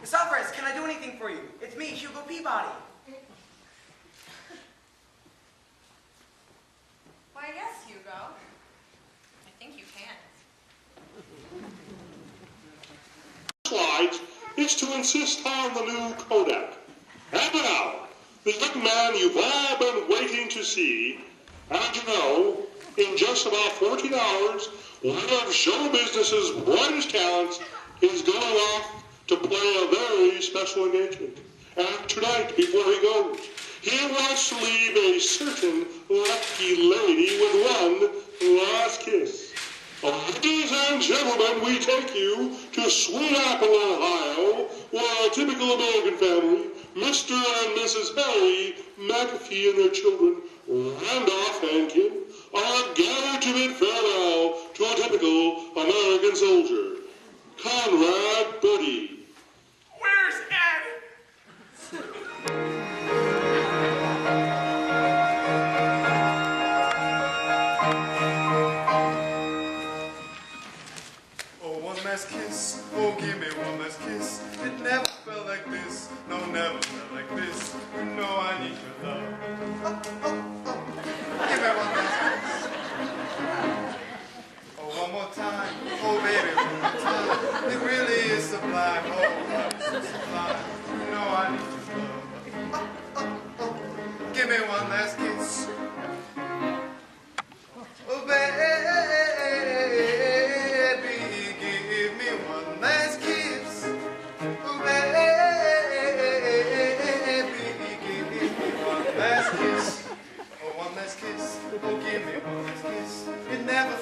Miss Alvarez, can I do anything for you? It's me, Hugo Peabody. Why, yes, Hugo. I think you can. Slides is to insist on the new Kodak. And now, the young man you've all been waiting to see, and you know, in just about 14 hours, one of show business's brightest talents is going off to play a very special engagement. And tonight, before he goes, he wants to leave a certain lucky lady with one last kiss. Ladies and gentlemen, we take you to Sweet Apple, Ohio, where a typical American family, Mr. and Mrs. Harry McAfee and their children, Randolph and Kim, are gathered to bid farewell to a typical American soldier, Conrad Birdie. Where's Ed? Oh, one last kiss. Oh, give me one last kiss. It never felt like this. No, never felt like this. You know I need your love. Oh. Give me one last kiss. Oh, one more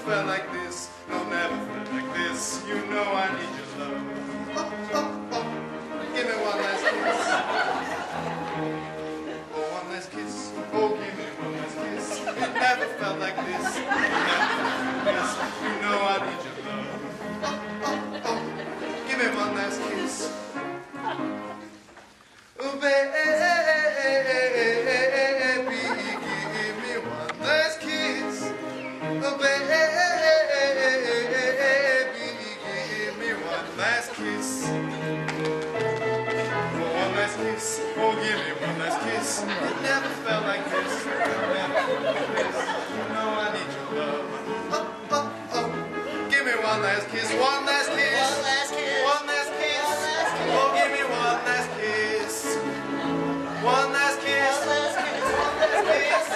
felt like this. No, never felt like this. You know I need your love. Oh, oh, oh. Give me one last kiss. Oh, one last kiss. Oh, give me one last kiss. It never felt like this. It never felt like this. You know I need your love. Oh, oh, oh. Give me one last kiss. Oh, baby, give me one last kiss. Oh, baby, give me one last kiss. Oh, one last kiss. Oh, give me one last kiss. It never felt like this. It never felt like this. You know I need your love. Oh, oh, oh. Give me one last kiss. One last kiss. One last kiss. One last kiss. One last kiss. Oh, give me one last kiss. One last kiss. One last kiss. One last kiss.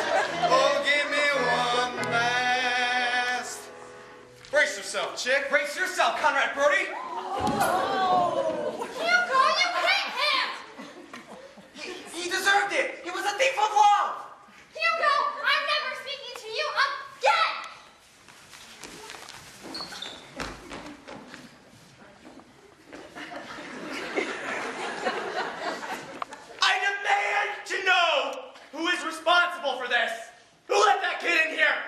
Oh, give me one last. Brace yourself, chick. Brace yourself, Conrad Birdie. Hugo, you hit him! He deserved it. He was a thief of love. Hugo, I'm never speaking to you again! I demand to know who is responsible for this. Who let that kid in here?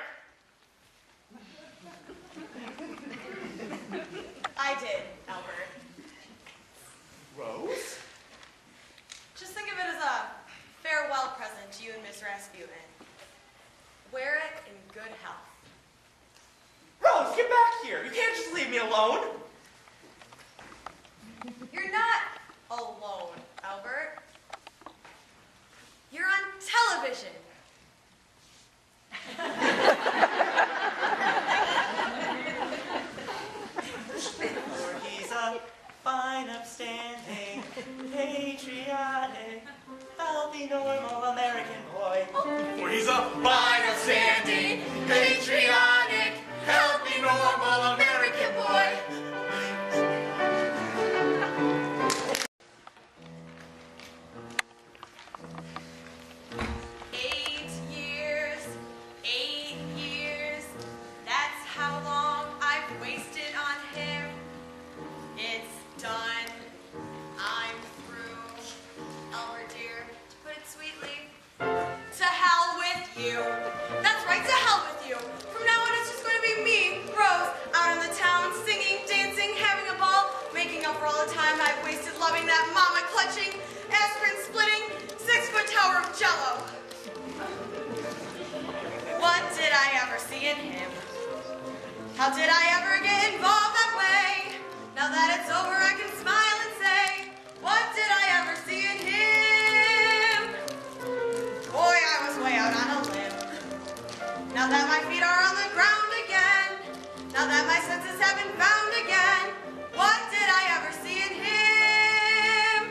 I did, Albert. Rose? Just think of it as a farewell present to you and Miss Rasputin. Wear it in good health. Rose, get back here. You can't just leave me alone. You're not alone, Albert. You're on television. For he's a fine, upstanding, patriotic, healthy, normal American boy. For he's a fine, upstanding, patriotic, healthy, normal American boy. That's how long I've wasted on him. It's done. I'm through. Albert dear, to put it sweetly, to hell with you. That's right, to hell with you. From now on, it's just going to be me, Rose, out in the town, singing, dancing, having a ball, making up for all the time I've wasted loving that mama clutching, aspirin splitting, 6-foot tower of jello. What did I ever see in him? How did I ever get involved that way? Now that it's over, I can smile and say, what did I ever see in him? Boy, I was way out on a limb. Now that my feet are on the ground again, now that my senses have been found again, what did I ever see in him?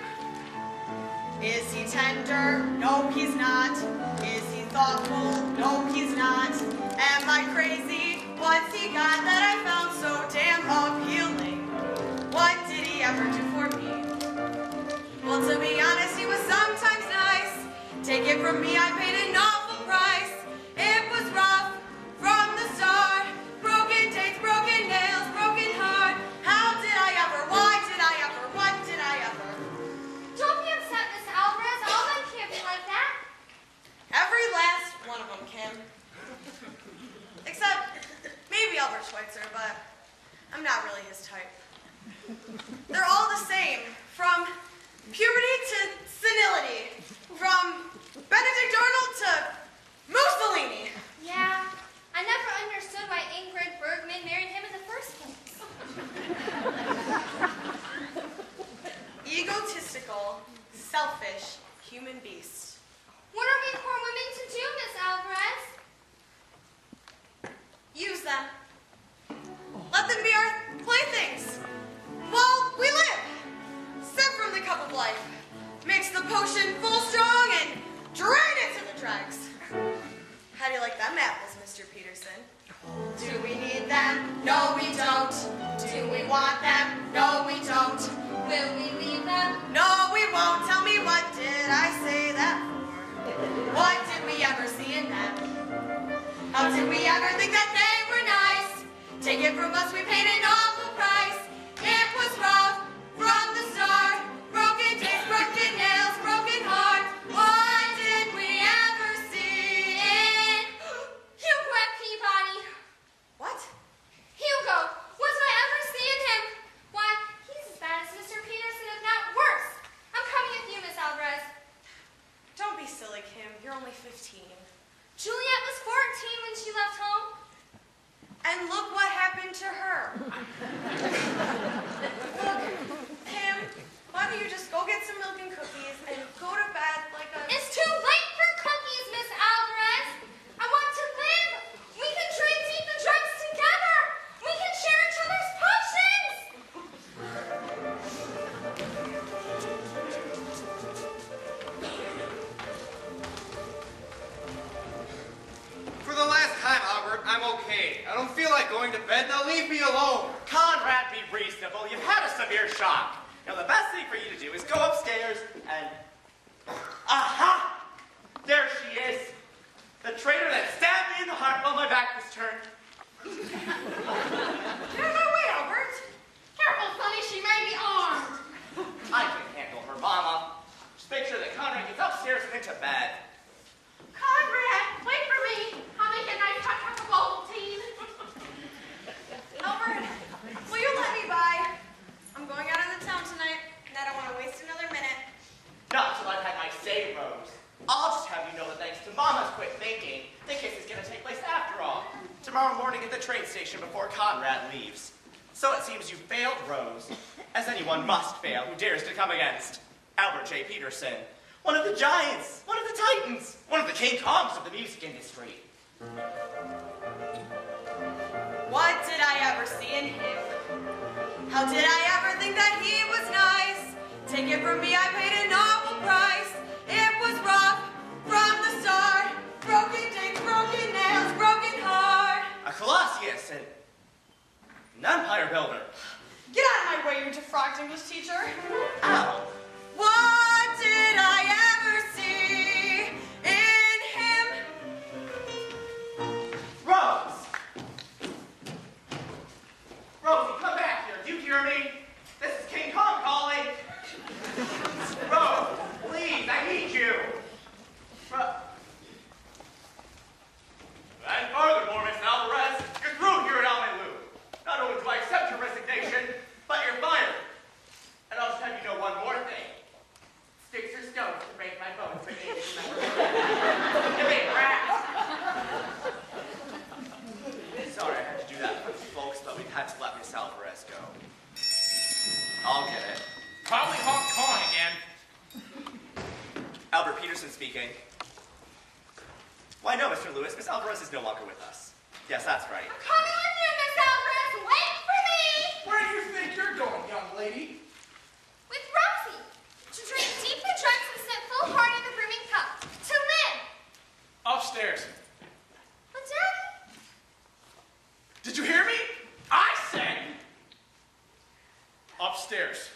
Is he tender? No, he's not. Is he thoughtful? No, he's not. Am I crazy? What's he got that I found so damn appealing? What did he ever do for me? Well, to be honest, he was sometimes nice. Take it from me, I paid an awful price. It was rough from the start. Broken dates, broken nails, broken heart. How did I ever? Why did I ever? What did I ever? Don't be upset, Miss Alvarez. All men can't be like that. Every last one of them, Kim. Except maybe Albert Schweitzer, but I'm not really his type. They're all the same, from puberty to senility, from Benedict Arnold to Mussolini. Yeah, I never understood why Ingrid Bergman married him in the first place. Egotistical, selfish, human beast. What are we poor women to do, Miss Alvarez? Use them. Let them be our playthings while we live. Sip from the cup of life. Mix the potion full strong and drain it to the dregs. How do you like them apples, Mr. Peterson? Do we need them? No, we don't. Do we want them? No, we don't. Will we leave them? No, we won't. Tell me, what did I say that for? What did we ever see in them? How did we ever think that they were nice? Hey, I don't feel like going to bed. Now leave me alone. Conrad, be reasonable. You've had a severe shock. Now, the best thing for you to do is go upstairs and... Aha! There she is. The traitor that stabbed me in the heart while my back was turned. Get out of my way, Albert. Careful, Sonny, she may be armed. I can handle her, Mama. Just make sure that Conrad gets upstairs and into bed. Conrad, wait for me. I'll make a nice hot cup of Ovaltine. Albert, will you let me by? I'm going out into town tonight, and I don't want to waste another minute. Not till I've had my say, Rose. I'll just have you know that thanks to Mama's quick thinking, the kiss is going to take place after all. Tomorrow morning at the train station before Conrad leaves. So it seems you failed, Rose, as anyone must fail who dares to come against Albert J. Peterson, one of the giants, one of the titans, one of the King Kongs of the music industry. What did I ever see in him? How did I ever think that he was nice? Take it from me, I paid an awful price. It was rough from the start. Broken dick, broken nails, broken heart. A Colossus and an empire builder. Get out of my way, you defrocked English teacher. Ow. What did I ever see in him? Rose! Rosie, come back here. Do you hear me? This is King Kong calling. Rose, please, I need you. And furthermore, Miss Alvarez, you're through here at Almalu. Not only do I accept your resignation, but you're fired. And I'll just have you know one more thing. Sticks or stones to break my bones, but you big rat. Sorry I had to do that for you folks, but we've had to let Miss Alvarez go. I'll get it. Probably Hong Kong again. Albert Peterson speaking. Why, no, Mr. Lewis. Miss Alvarez is no longer with us. Yes, that's right. I'm coming with you, Miss Alvarez. Wait for me. Where do you think you're going, young lady? With Rosie, to drink deep the dregs and sip full heart of the brimming cup. To live. Upstairs. But Daddy, Did you hear me? I said upstairs.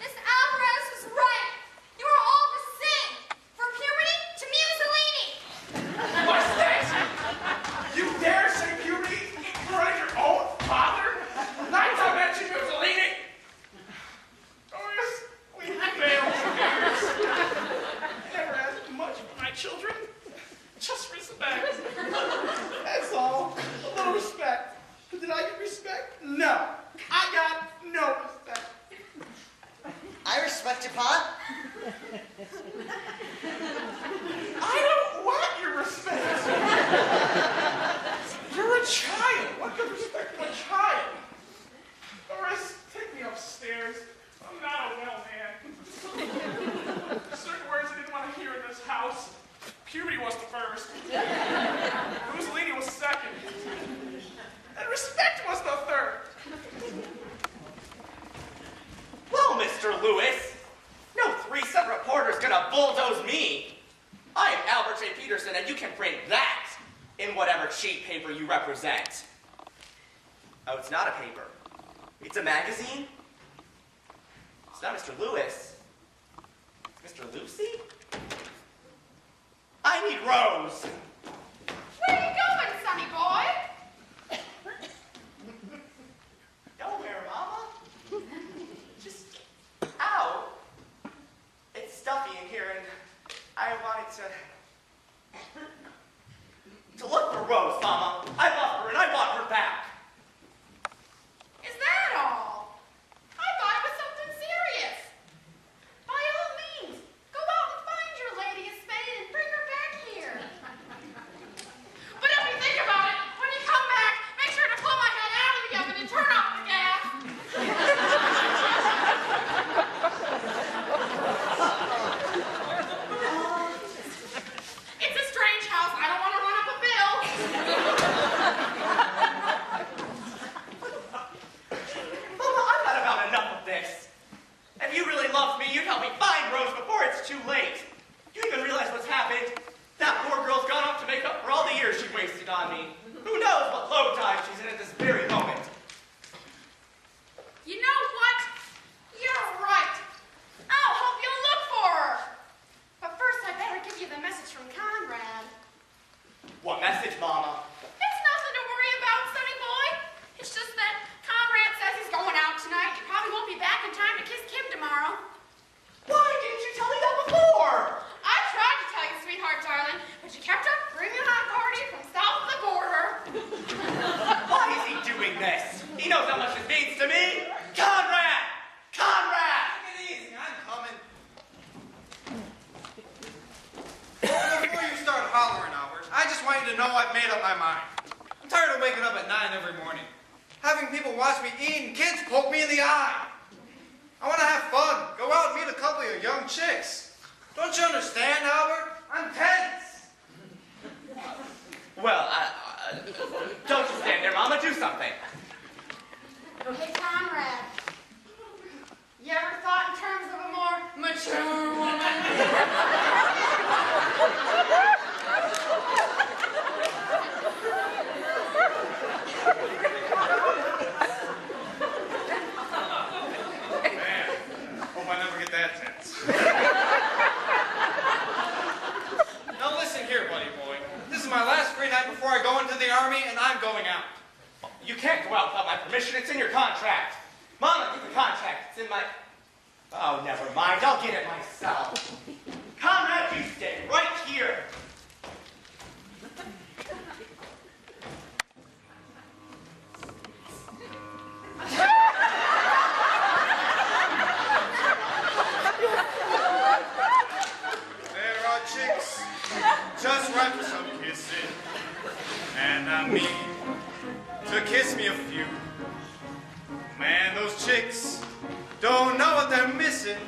Miss Alvarez was right. You are all the same. From puberty to Mussolini. What's that? You dare say puberty in front of your own father? Not to mention Mussolini. Doris, we failed years. Never asked much of my children. Just respect. That's all. A little respect. But did I get respect? No. I got no respect. I respect you, Pop. I don't want your respect. You're a child. What good respect from a child? Doris, take me upstairs. I'm not a well man. Certain words I didn't want to hear in this house. Puberty was the first. Mussolini was second. And respect was the third. Well, Mr. Lewis, no three separate porters gonna bulldoze me. I am Albert J. Peterson, and you can print that in whatever cheap paper you represent. Oh, it's not a paper. It's a magazine? It's not Mr. Lewis. It's Mr. Lucy? I need Rose. Where are you going, Sonny boy? Nowhere, Mama. Just out. It's stuffy in here, and I wanted to look for Rose, Mama. I love her, and I want her back. Is that all? I thought it was something serious. By all means, go out and find your lady a spade and bring her back here. But if you think about it, when goodness. He knows how much this means to me. Conrad! Conrad! Take it easy, I'm coming. Before you start hollering, Albert, I just want you to know I've made up my mind. I'm tired of waking up at 9 every morning, having people watch me eat and kids poke me in the eye. I want to have fun, go out and meet a couple of young chicks. Don't you understand, Albert? I'm tense. Well, don't you stand there, Mama. Do something. Hey, Conrad. You ever thought in terms of a more mature woman? Man, hope I never get that tense. Now listen here, buddy boy. This is my last free night before I go into the army, and I'm going out. You can't go out without my permission. It's in your contract. Mama, get the contract. It's in my... Oh, never mind. I'll get it myself. Conrad, you stay right here. There are chicks just right for some kissing, and I mean to kiss me a few. Man, those chicks don't know what they're missing.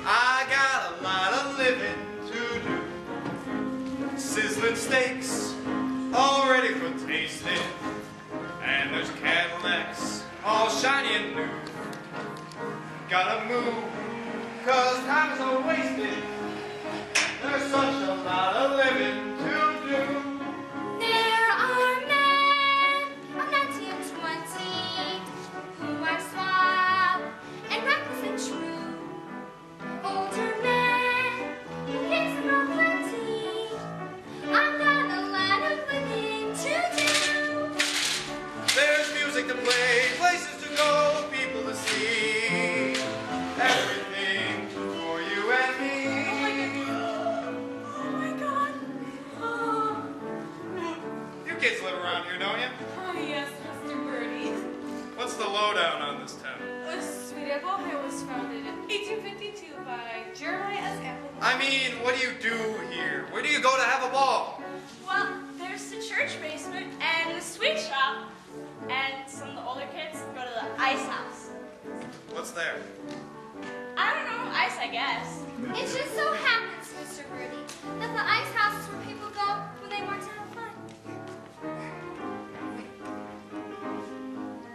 I got a lot of living to do. Sizzling steaks, all ready for tasting, and there's Cadillacs, all shiny and new. Gotta move, 'cause time is all wasted. There's such a lot of living to do. There are men of 19 and 20 who are suave and reckless and true. Older men who hits them all plenty. I've got a lot of living to do. There's music to play, places to go, people to see. Everything for you and me. Oh my God. Oh. You kids live around here, don't you? Oh, yes, Mr. Birdie. What's the lowdown on this town? Sweet Apple, Ohio was founded in 1852 by Jeremiah S. Apple. I mean, what do you do here? Where do you go to have a ball? Well, there's the church basement and the sweet shop, and some of the older kids go to the ice house. What's there? I don't know, ice, I guess. It just so happens, Mr. Birdie, that the ice house is where people go when they want to have fun.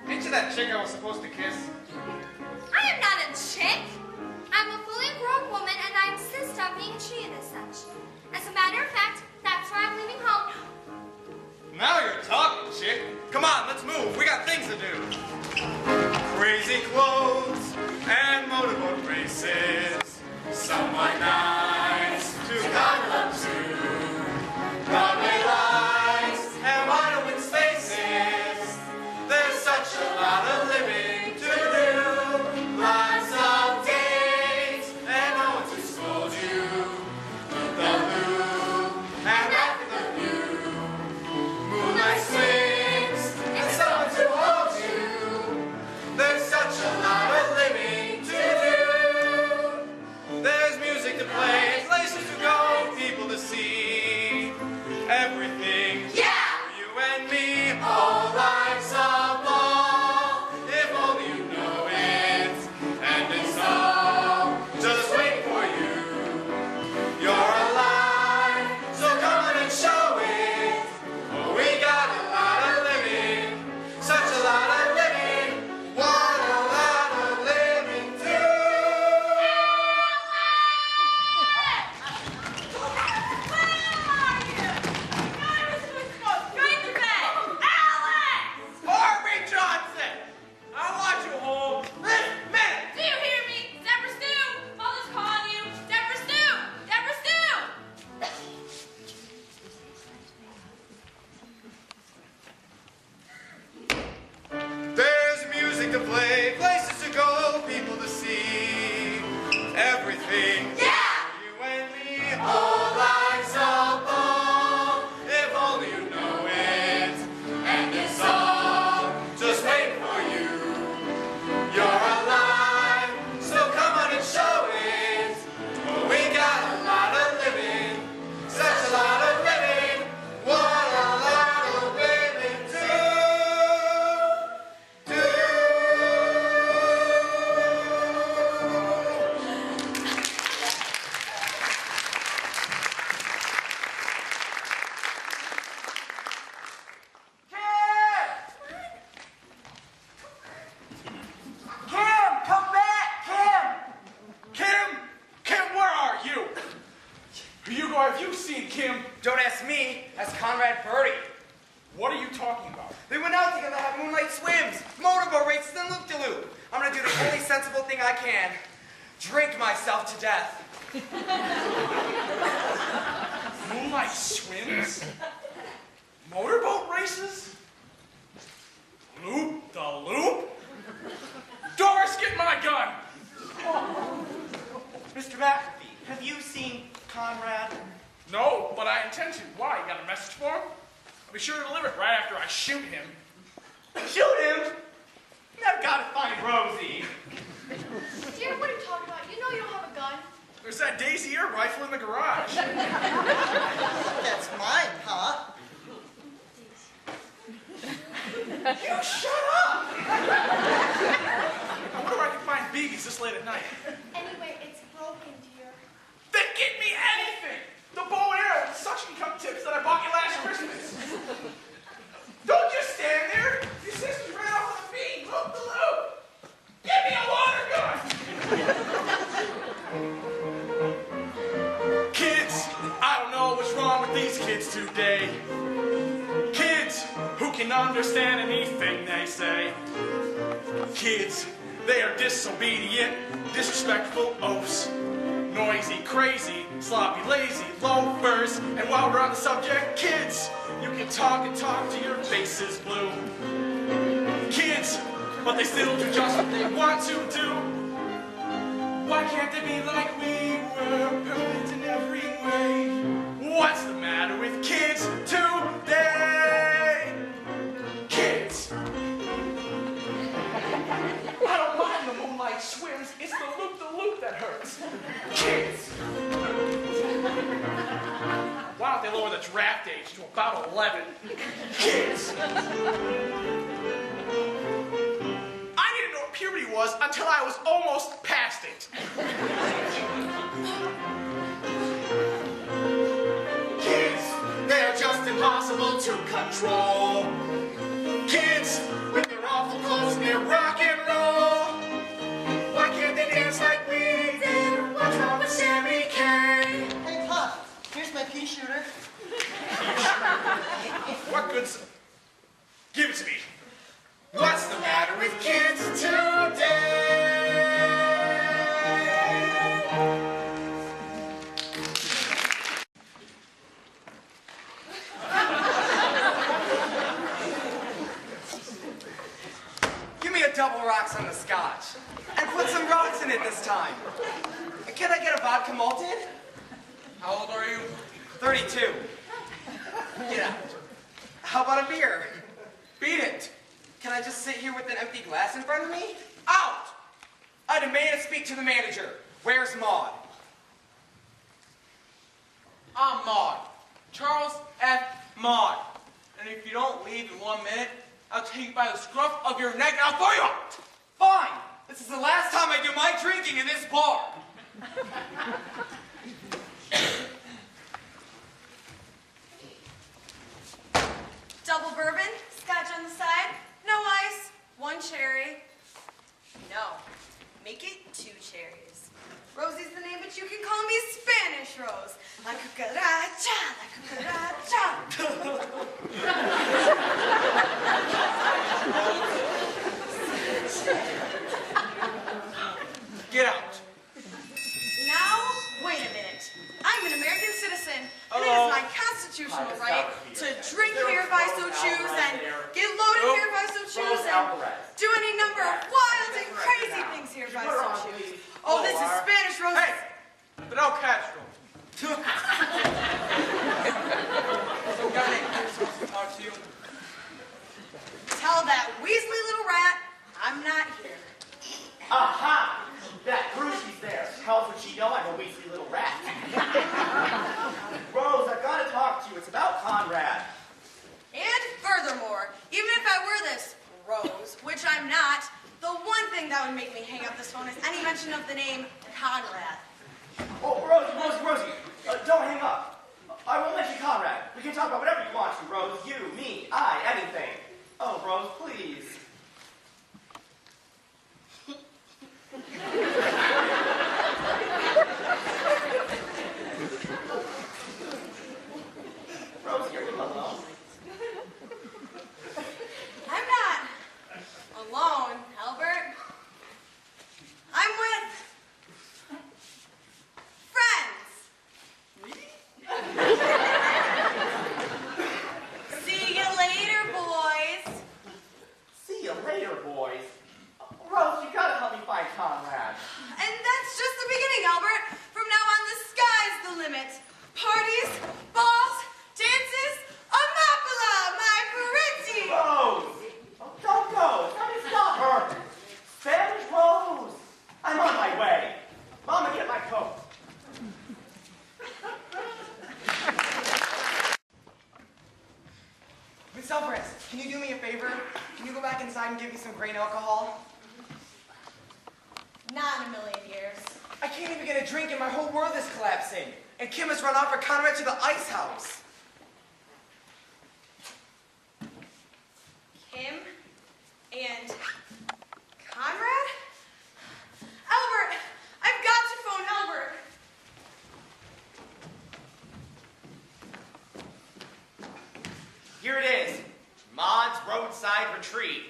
Ain't you that chick I was supposed to kiss? I am not a chick. I'm a fully grown woman, and I insist on being treated as such. As a matter of fact, that's why I'm leaving home. Now you're talking, chick. Come on, let's move. We got things to do. Crazy clothes and motorboat races. Somewhat nice to cuddle up to. Runway lights and wide open spaces. There's such a lot of living to do. Lots of dates and no one to scold you. The loo and after the view. Moonlight swings and someone to hold you. There's such a lot of living to do. There's music to play, places to go, I can. Drink myself to death. Moonlight swims? Motorboat races? Loop the loop? Doris, get my gun! Mr. McAfee, have you seen Conrad? No, but I intend to. Why? You got a message for him? I'll be sure to deliver it right after I shoot him. Shoot him! I've got to find Rosie. Dear, what are you talking about? You know you don't have a gun. There's that Daisy air rifle in the garage. That's mine, Pop. You shut up! I wonder where I can find BBs this late at night. Anyway, it's broken, dear. Then get me anything! The bow and arrow and suction cup tips that I bought you last Christmas. Don't just stand there! Your sister ran off with a bean! Loop the loop! Give me a water gun! Kids, I don't know what's wrong with these kids today. Kids who can understand anything they say. Kids, they are disobedient, disrespectful oafs. Noisy, crazy, sloppy, lazy, loafers. And while we're on the subject, kids, you can talk and talk till your face is blue. Kids, but they still do just what they want to do. Why can't they be like we were, perfect in every way? What's the matter with kids today? Kids! I don't mind the moonlight swims, it's the loop that hurts. Kids! Why don't they lower the draft age to about 11? Kids! I didn't know what puberty was until I was almost past it. Kids, they are just impossible to control. Kids, with their awful clothes and their rock and roll. Why can't they dance like we did? What's wrong with Sammy K? Hey, Pop, here's my pea shooter. What good's... Give it to me. What's the matter with kids today? Give me a double rocks on the scotch. And put some rocks in it this time. Can I get a vodka malted? How old are you? 32. Get out. How about a beer? Beat it. Can I just sit here with an empty glass in front of me? Out! I demand to speak to the manager. Where's Maud? I'm Maud. Charles F. Maud. And if you don't leave in 1 minute, I'll take you by the scruff of your neck and I'll throw you out. Fine. This is the last time I do my drinking in this bar. Double bourbon, scotch on the side, no ice, 1 cherry. No, make it 2 cherries. Rosie's the name, but you can call me Spanish Rose. La cucaracha, la cucaracha. Get out. Now, wait a minute. I'm an American citizen, and it is my constitutional right to drink here if I so choose, and get loaded here if I so choose, and do any number of wild and crazy things here if I so choose. Oh, this is Spanish Rose. Hey, Fidel Castro. Some guy named Chris wants to talk to you. Tell that weaselly little rat I'm not here. Aha! That Brucey's there. How would she know I'm a weaselly little rat? Rose, I've got to talk to you. It's about Conrad. And furthermore, even if I were this Rose, which I'm not, the one thing that would make me hang up this phone is any mention of the name Conrad. Oh, Rosie, don't hang up. I won't mention Conrad. We can talk about whatever you want to, Rose. You, me, I, anything. Oh, Rose, please. Rosie, are you alone? I'm not alone, Albert. I'm Can you do me a favor? Can you go back inside and give me some grain alcohol? Not in a million years. I can't even get a drink and my whole world is collapsing. And Kim has run off for Conrad to the ice house. Kim and Conrad? Albert! I've got to phone Albert. Here it is. Maud's roadside retreat.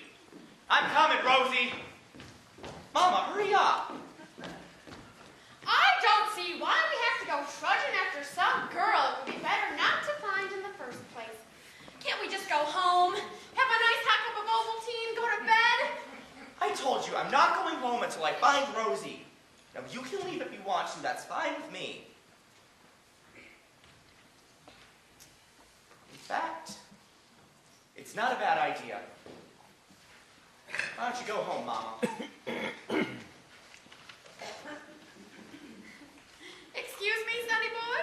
I'm coming, Rosie. Mama, hurry up. I don't see why we have to go trudging after some girl it would be better not to find in the first place. Can't we just go home, have a nice hot cup of Ovaltine, and go to bed? I told you, I'm not going home until I find Rosie. Now, you can leave if you want to. That's fine with me. In fact, it's not a bad idea. Why don't you go home, Mama? Excuse me, sonny boy?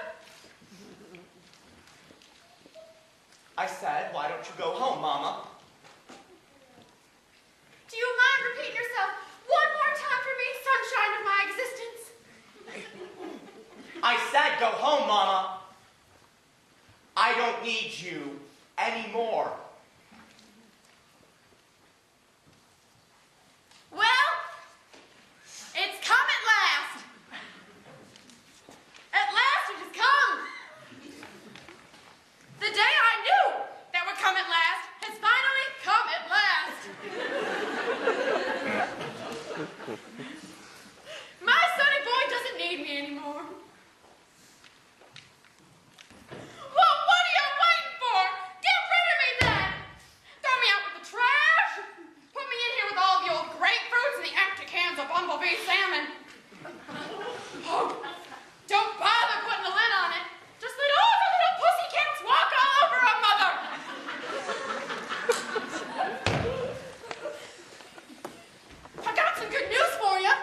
I said, why don't you go home, Mama? Do you mind repeating yourself one more time for me, sunshine of my existence? I said, go home, Mama. I don't need you anymore. Well, it's come at last. At last it has come. The day I knew that would come at last has finally come at last. My sonny boy doesn't need me anymore. Well, what are you waiting for? Get rid of me then. Throw me out with the trash. Put me in here with all the old grapefruits and the empty cans of bumblebee salmon. Oh, don't bother putting a lid on it. Just let all the little pussycats walk all over our mother. I got some good news for you.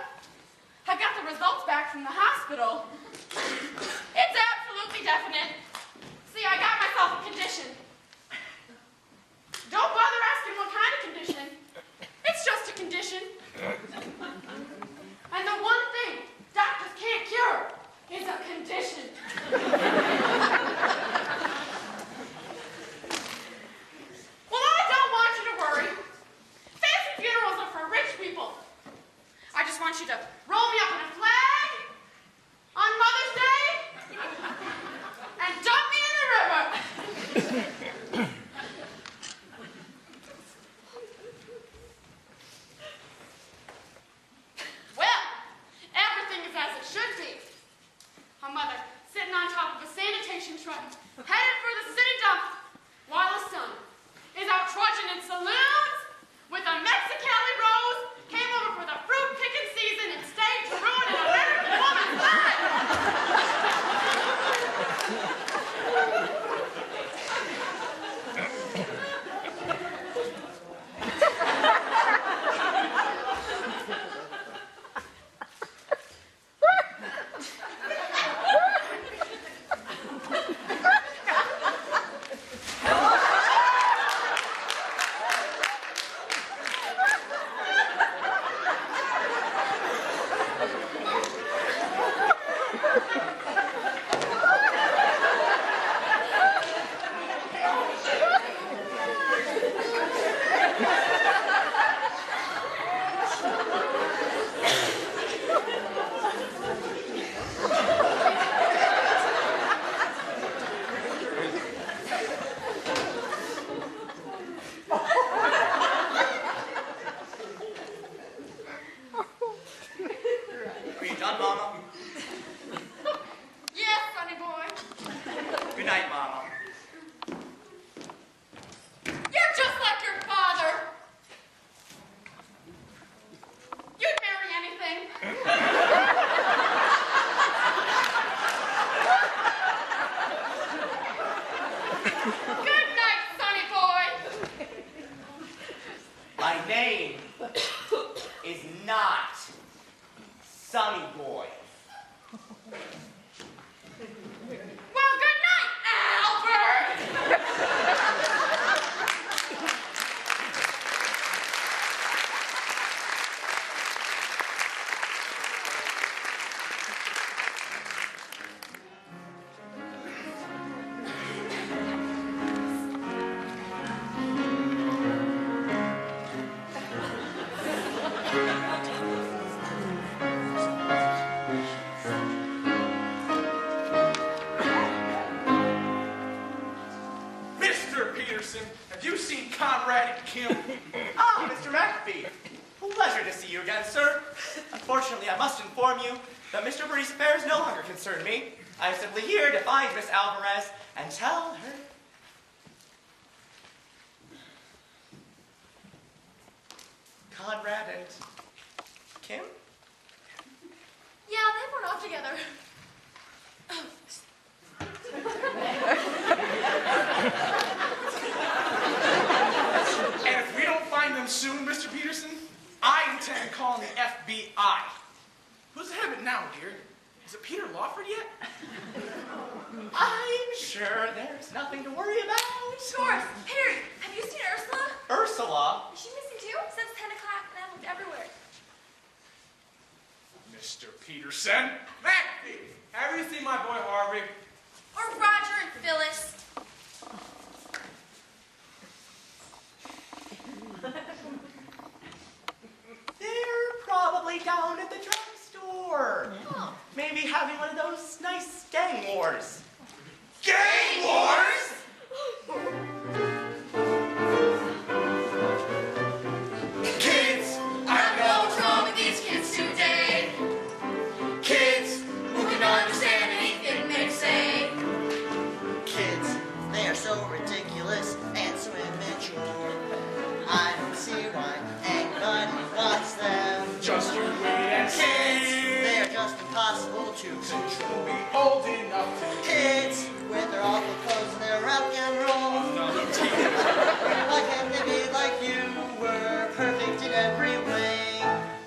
I got the results back from the hospital. It's absolutely definite. See, I got myself a condition. Don't bother asking what kind of condition. It's just a condition. And the one thing doctors can't cure is a condition. Well, I don't want you to worry. Fancy funerals are for rich people. I just want you to roll me up in a flag on Mother's Day and dump me in the river. Well, everything is as it should be. A mother sitting on top of a sanitation truck, headed for the city dump, while a son is out trudging in saloons with a Mexicali rose, came over for the fruit picking season and stayed to ruin an American woman's life. Are you done, Mama? Yes, sonny boy. Good night, Mama. You're just like your father. You'd marry anything. Good night, sonny boy. My name is not Sonny Boy. Well, good night, Albert. Mr. Peterson, have you seen Conrad and Kim? Ah, Mr. McAfee. Pleasure to see you again, sir. Unfortunately, I must inform you that Mr. Birdie's affairs no longer concern me. I am simply here to find Miss Alvarez and tell her. Conrad and Kim? Yeah, they run off together. And if we don't find them soon, Mr. Peterson, I intend calling the FBI. Who's the head of it now, dear? Is it Peter Lawford yet? I'm sure there's nothing to worry about. Doris, Harry, have you seen Ursula? Ursula? Is she missing too? Since 10 o'clock, and I've looked everywhere. Mr. Peterson? McAfee, have you seen my boy Harvey? Or Roger and Phyllis. They're probably down at the drugstore. Oh. Maybe having one of those nice gang wars. Gang wars? Kids, I know what's wrong with these kids today. Kids who can understand anything they say. Kids, they are so ridiculous and so immature. I don't see why anybody wants them. Just you wait and Kids, see. they are just impossible to control. Be old enough to Kids, with their awful clothes and their rock and roll. another teen. Why can't they be like you were, perfect in every way?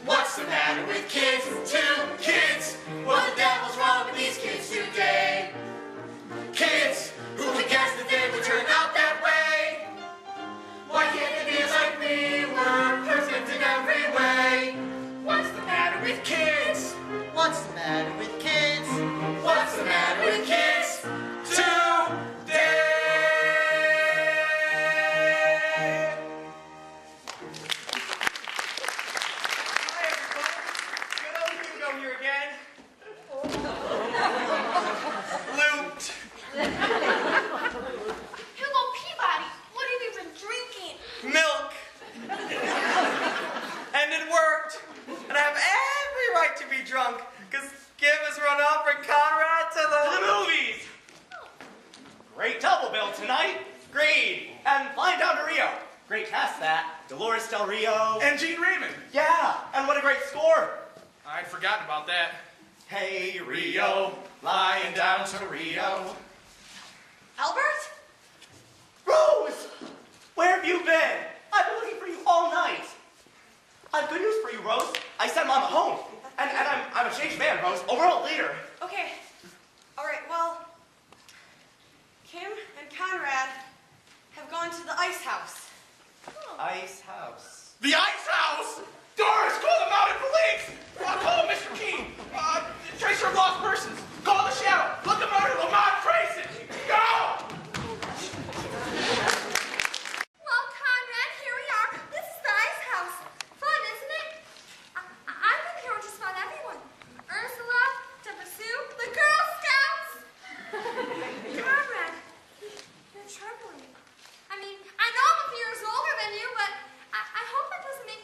What's the matter with kids? Two kids. What the devil's wrong with these kids today? Kids who would guess that they would turn out that way. Why can't they be like we were, perfect in every way? What's the matter with kids? What's the matter with kids? What's the matter with kids today? Hi, everyone. Good old Hugo here again. Loot. Hugo Peabody, what have you been drinking? Milk. And it worked. And I have every right to be drunk, because Kim has run off for Conrad to To the movies. Great double bill tonight. Great. And flying down to Rio. Great cast that. Dolores Del Rio. And Gene Raymond. Yeah, and what a great score. I'd forgotten about that. Hey, Rio, lying down to Rio. Albert? Rose! Where have you been? I've been looking for you all night. I have good news for you, Rose. I sent Mama home. And I'm a changed man, Rose. A world leader. Okay. All right, well, Kim and Conrad have gone to the ice house. Ice house. The Ice House! Doris, call the mounted police! Call Mr. King! Tracer of lost persons! Call the Shadow! Look at murder! Lamont Tracy! Go! Well, Conrad, here we are. This is the ice house. Fun, isn't it? I've been here with just about everyone. Ursula, to pursue the Girl Scouts. Conrad, you're trembling. I mean, I know I'm a few years older than you, but I hope that doesn't make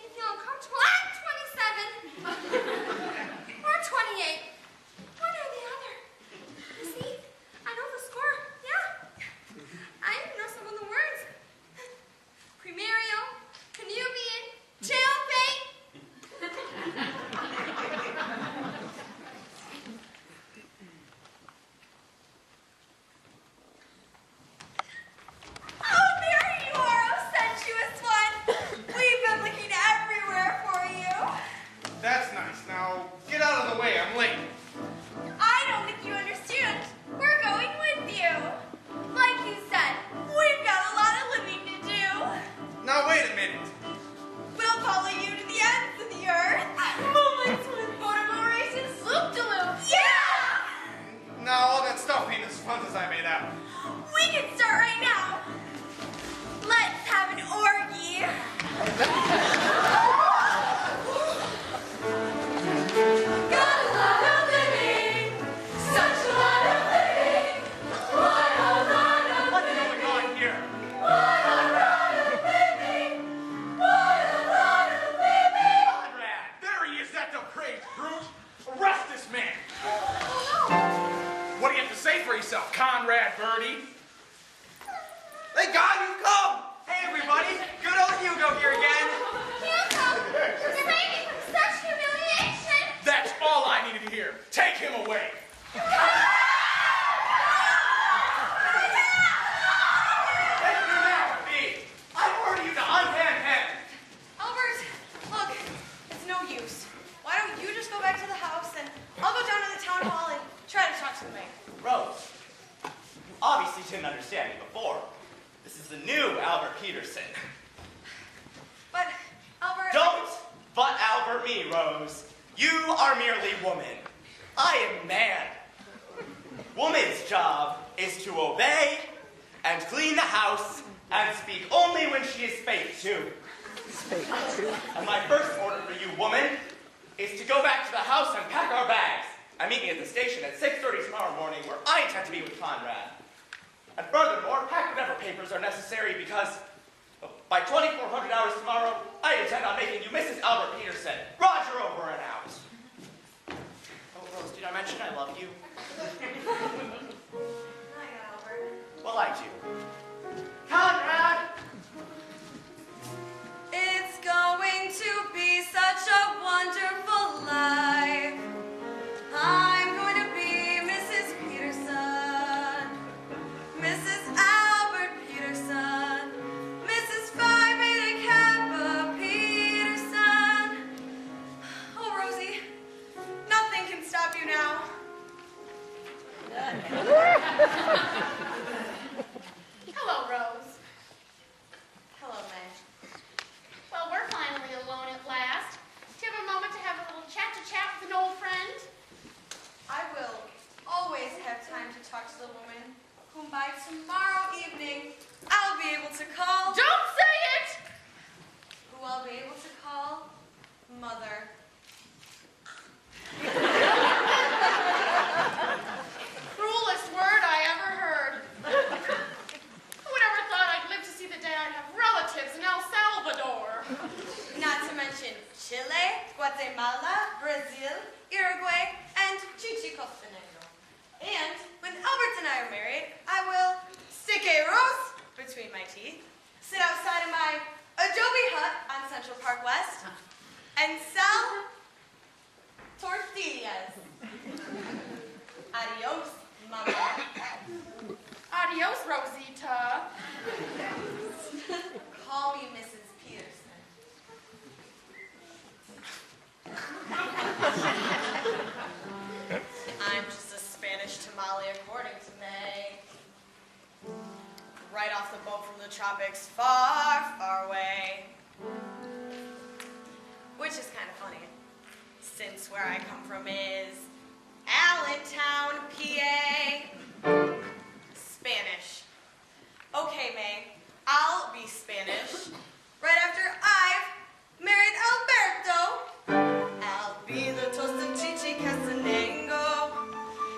didn't understand me before. This is the new Albert Peterson. But, Albert... Don't but Albert me, Rose. You are merely woman. I am man. Woman's job is to obey and clean the house and speak only when she is spake to. And my first order for you, woman, is to go back to the house and pack our bags and meet me at the station at 6:30 tomorrow morning, where I intend to be with Conrad. And furthermore, pack whatever papers are necessary, because by 2400 hours tomorrow, I intend on making you Mrs. Albert Peterson. Roger, over and out. Oh, Rose, did I mention I love you? Hi, Albert. Well, I do. Conrad! It's going to be such a wonderful life. I'm going to be Mrs. Peterson, Mrs. Albert Peterson, Mrs. Phi Beta Kappa Peterson. Oh, Rosie, nothing can stop you now. Hello, Rose. Hello, May. Well, we're finally alone at last. Do you have a moment to have a little chat with an old friend? I will always have time to talk to the woman whom by tomorrow evening I'll be able to call... Don't say it! Who I'll be able to call Mother. Cruelest word I ever heard. Who would ever thought I'd live to see the day I'd have relatives in El Salvador? Not to mention Chile, Guatemala, Brazil, Uruguay, and Chichicostanegro. And when Albert and I are married, I will stick a rose between my teeth, sit outside of my adobe hut on Central Park West, and sell tortillas. Adios, mama. Adios, Rosita. Call me Mrs. Peterson. I'm just a Spanish tamale according to May. Right off the boat from the tropics, far, far away. Which is kind of funny, since where I come from is Allentown, PA. Spanish. Okay, May, I'll be Spanish. Right after I've married Alberto. I'll be the toast of Chichi Castanengo.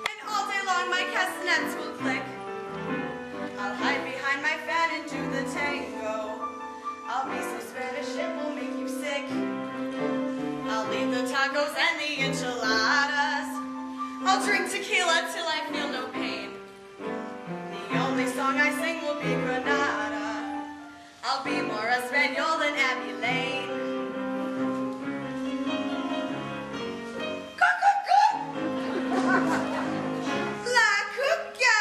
And all day long my castanets will click. I'll hide behind my fan and do the tango. I'll be so Spanish it will make you sick. I'll leave the tacos and the enchiladas. I'll drink tequila till I feel no pain. The only song I sing will be Granada. I'll be more Espanol than Abbey Lane. La cuca.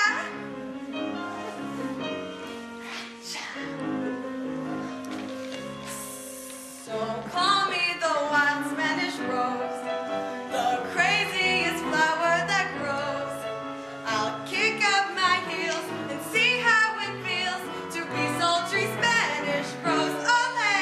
So call me the wild Spanish rose, the craziest flower that grows. I'll kick up my heels and see how it feels to be sultry Spanish rose. Olé!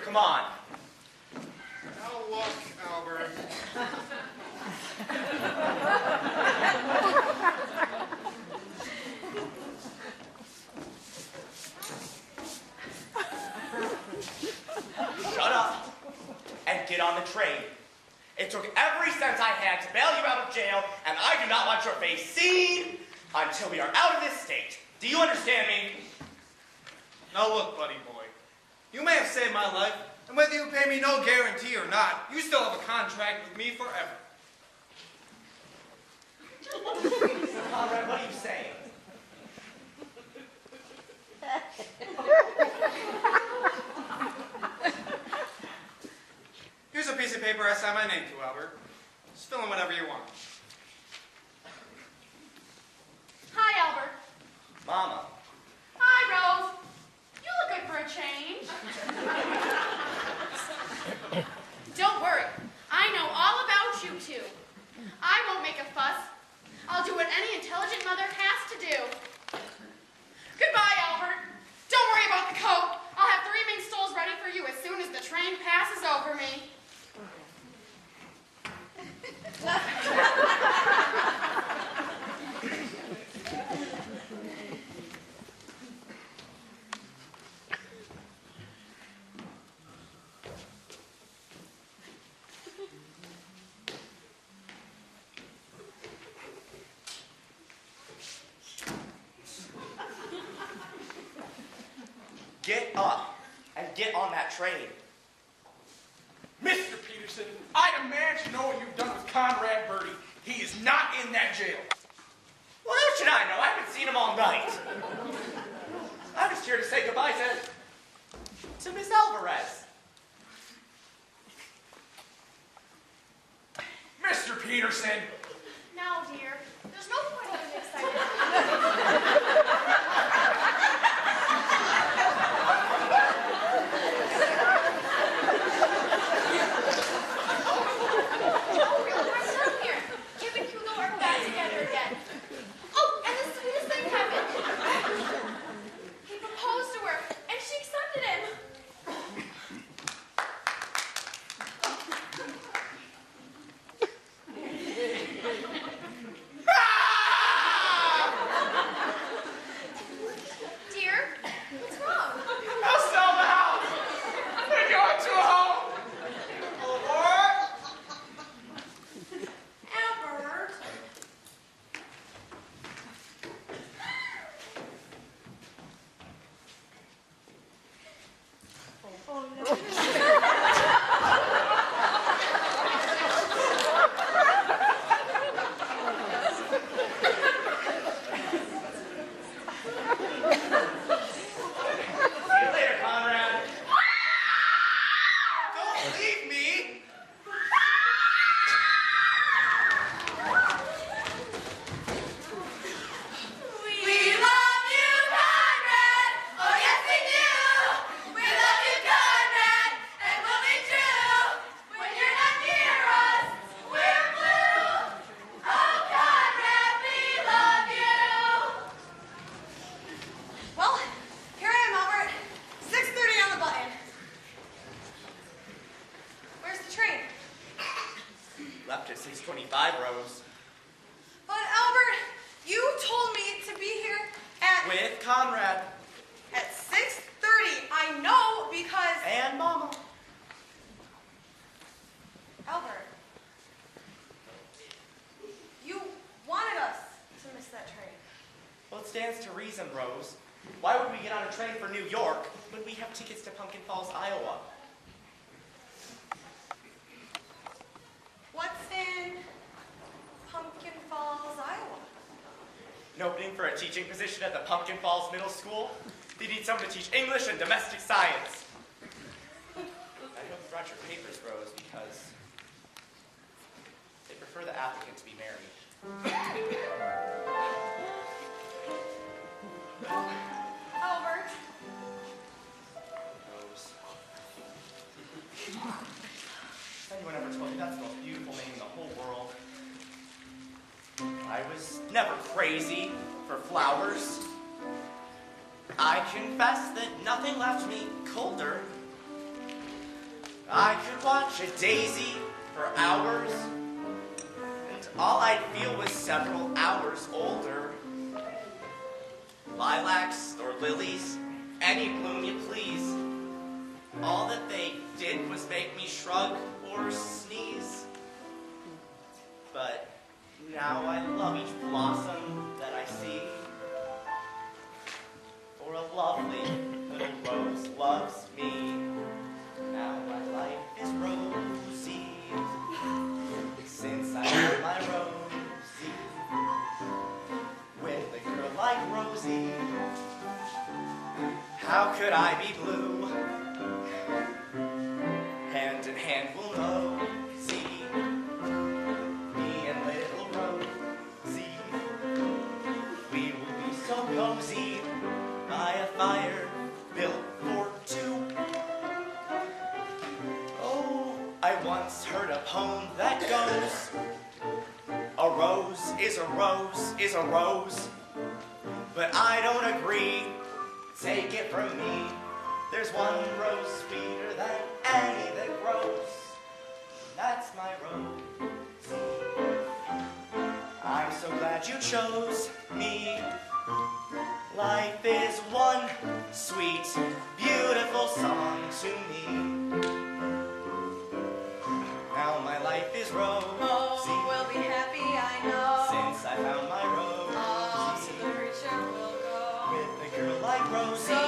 Come on. Now look, Albert. Shut up and get on the train. It took every cent I had to bail you out of jail, and I do not want your face seen until we are out of this state. Do you understand me? Now look, buddy boy. You may have saved my life, and whether you pay me no guarantee or not, you still have a contract with me forever. Conrad, what are you saying? Here's a piece of paper I signed my name to, Albert. Just fill in whatever you want. Hi, Albert. Mama. Hi, Rose. You look good for a change. Don't worry. I know all about you two. I won't make a fuss. I'll do what any intelligent mother has to do. Goodbye, Albert. Don't worry about the coat. I'll have 3 mink stoles ready for you as soon as the train passes over me. Get up and get on that train. Mr. Peterson, I demand to know what you've done with Conrad Birdie. He is not in that jail. Well, how should I know? I haven't seen him all night. I'm just here to say goodbye to Miss Alvarez. Mr. Peterson! Now, dear, there's no point in getting excited. Left at 6:25, Rose. But Albert, you told me to be here at... With Conrad. At 6:30. I know because... And Mama. Albert, you wanted us to miss that train. Well, it stands to reason, Rose. Why would we get on a train for New York when we have tickets to Pumpkin Falls, Iowa? What's in Pumpkin Falls, Iowa? An opening for a teaching position at the Pumpkin Falls Middle School. They need someone to teach English and domestic science. I hope you brought your papers, Rose, because they prefer the applicant to be married. Albert. Rose. Anyone ever told you that's the most beautiful name in the whole world? I was never crazy for flowers. I confess that nothing left me colder I could watch a daisy for hours, and all I'd feel was several hours older. Lilacs or lilies, any bloom you please. All that they did was make me shrug or sneeze. But now I love each blossom that I see. For a lovely little rose loves me. Now my life is rosy, since I have my Rosie. With a girl like Rosie, how could I be blue? Hand in hand we'll mosey, me and little Rosie. We will be so cozy by a fire built for two. Oh, I once heard a poem that goes, a rose is a rose is a rose, but I don't agree. Take it from me, there's one rose sweeter than any that grows. That's my Rosie. I'm so glad you chose me. Life is one sweet, beautiful song to me. Now my life is rosy. Oh, we'll be happy, I know. Since I found my Rosie. Off to the preacher we'll go. With a girl like Rosie.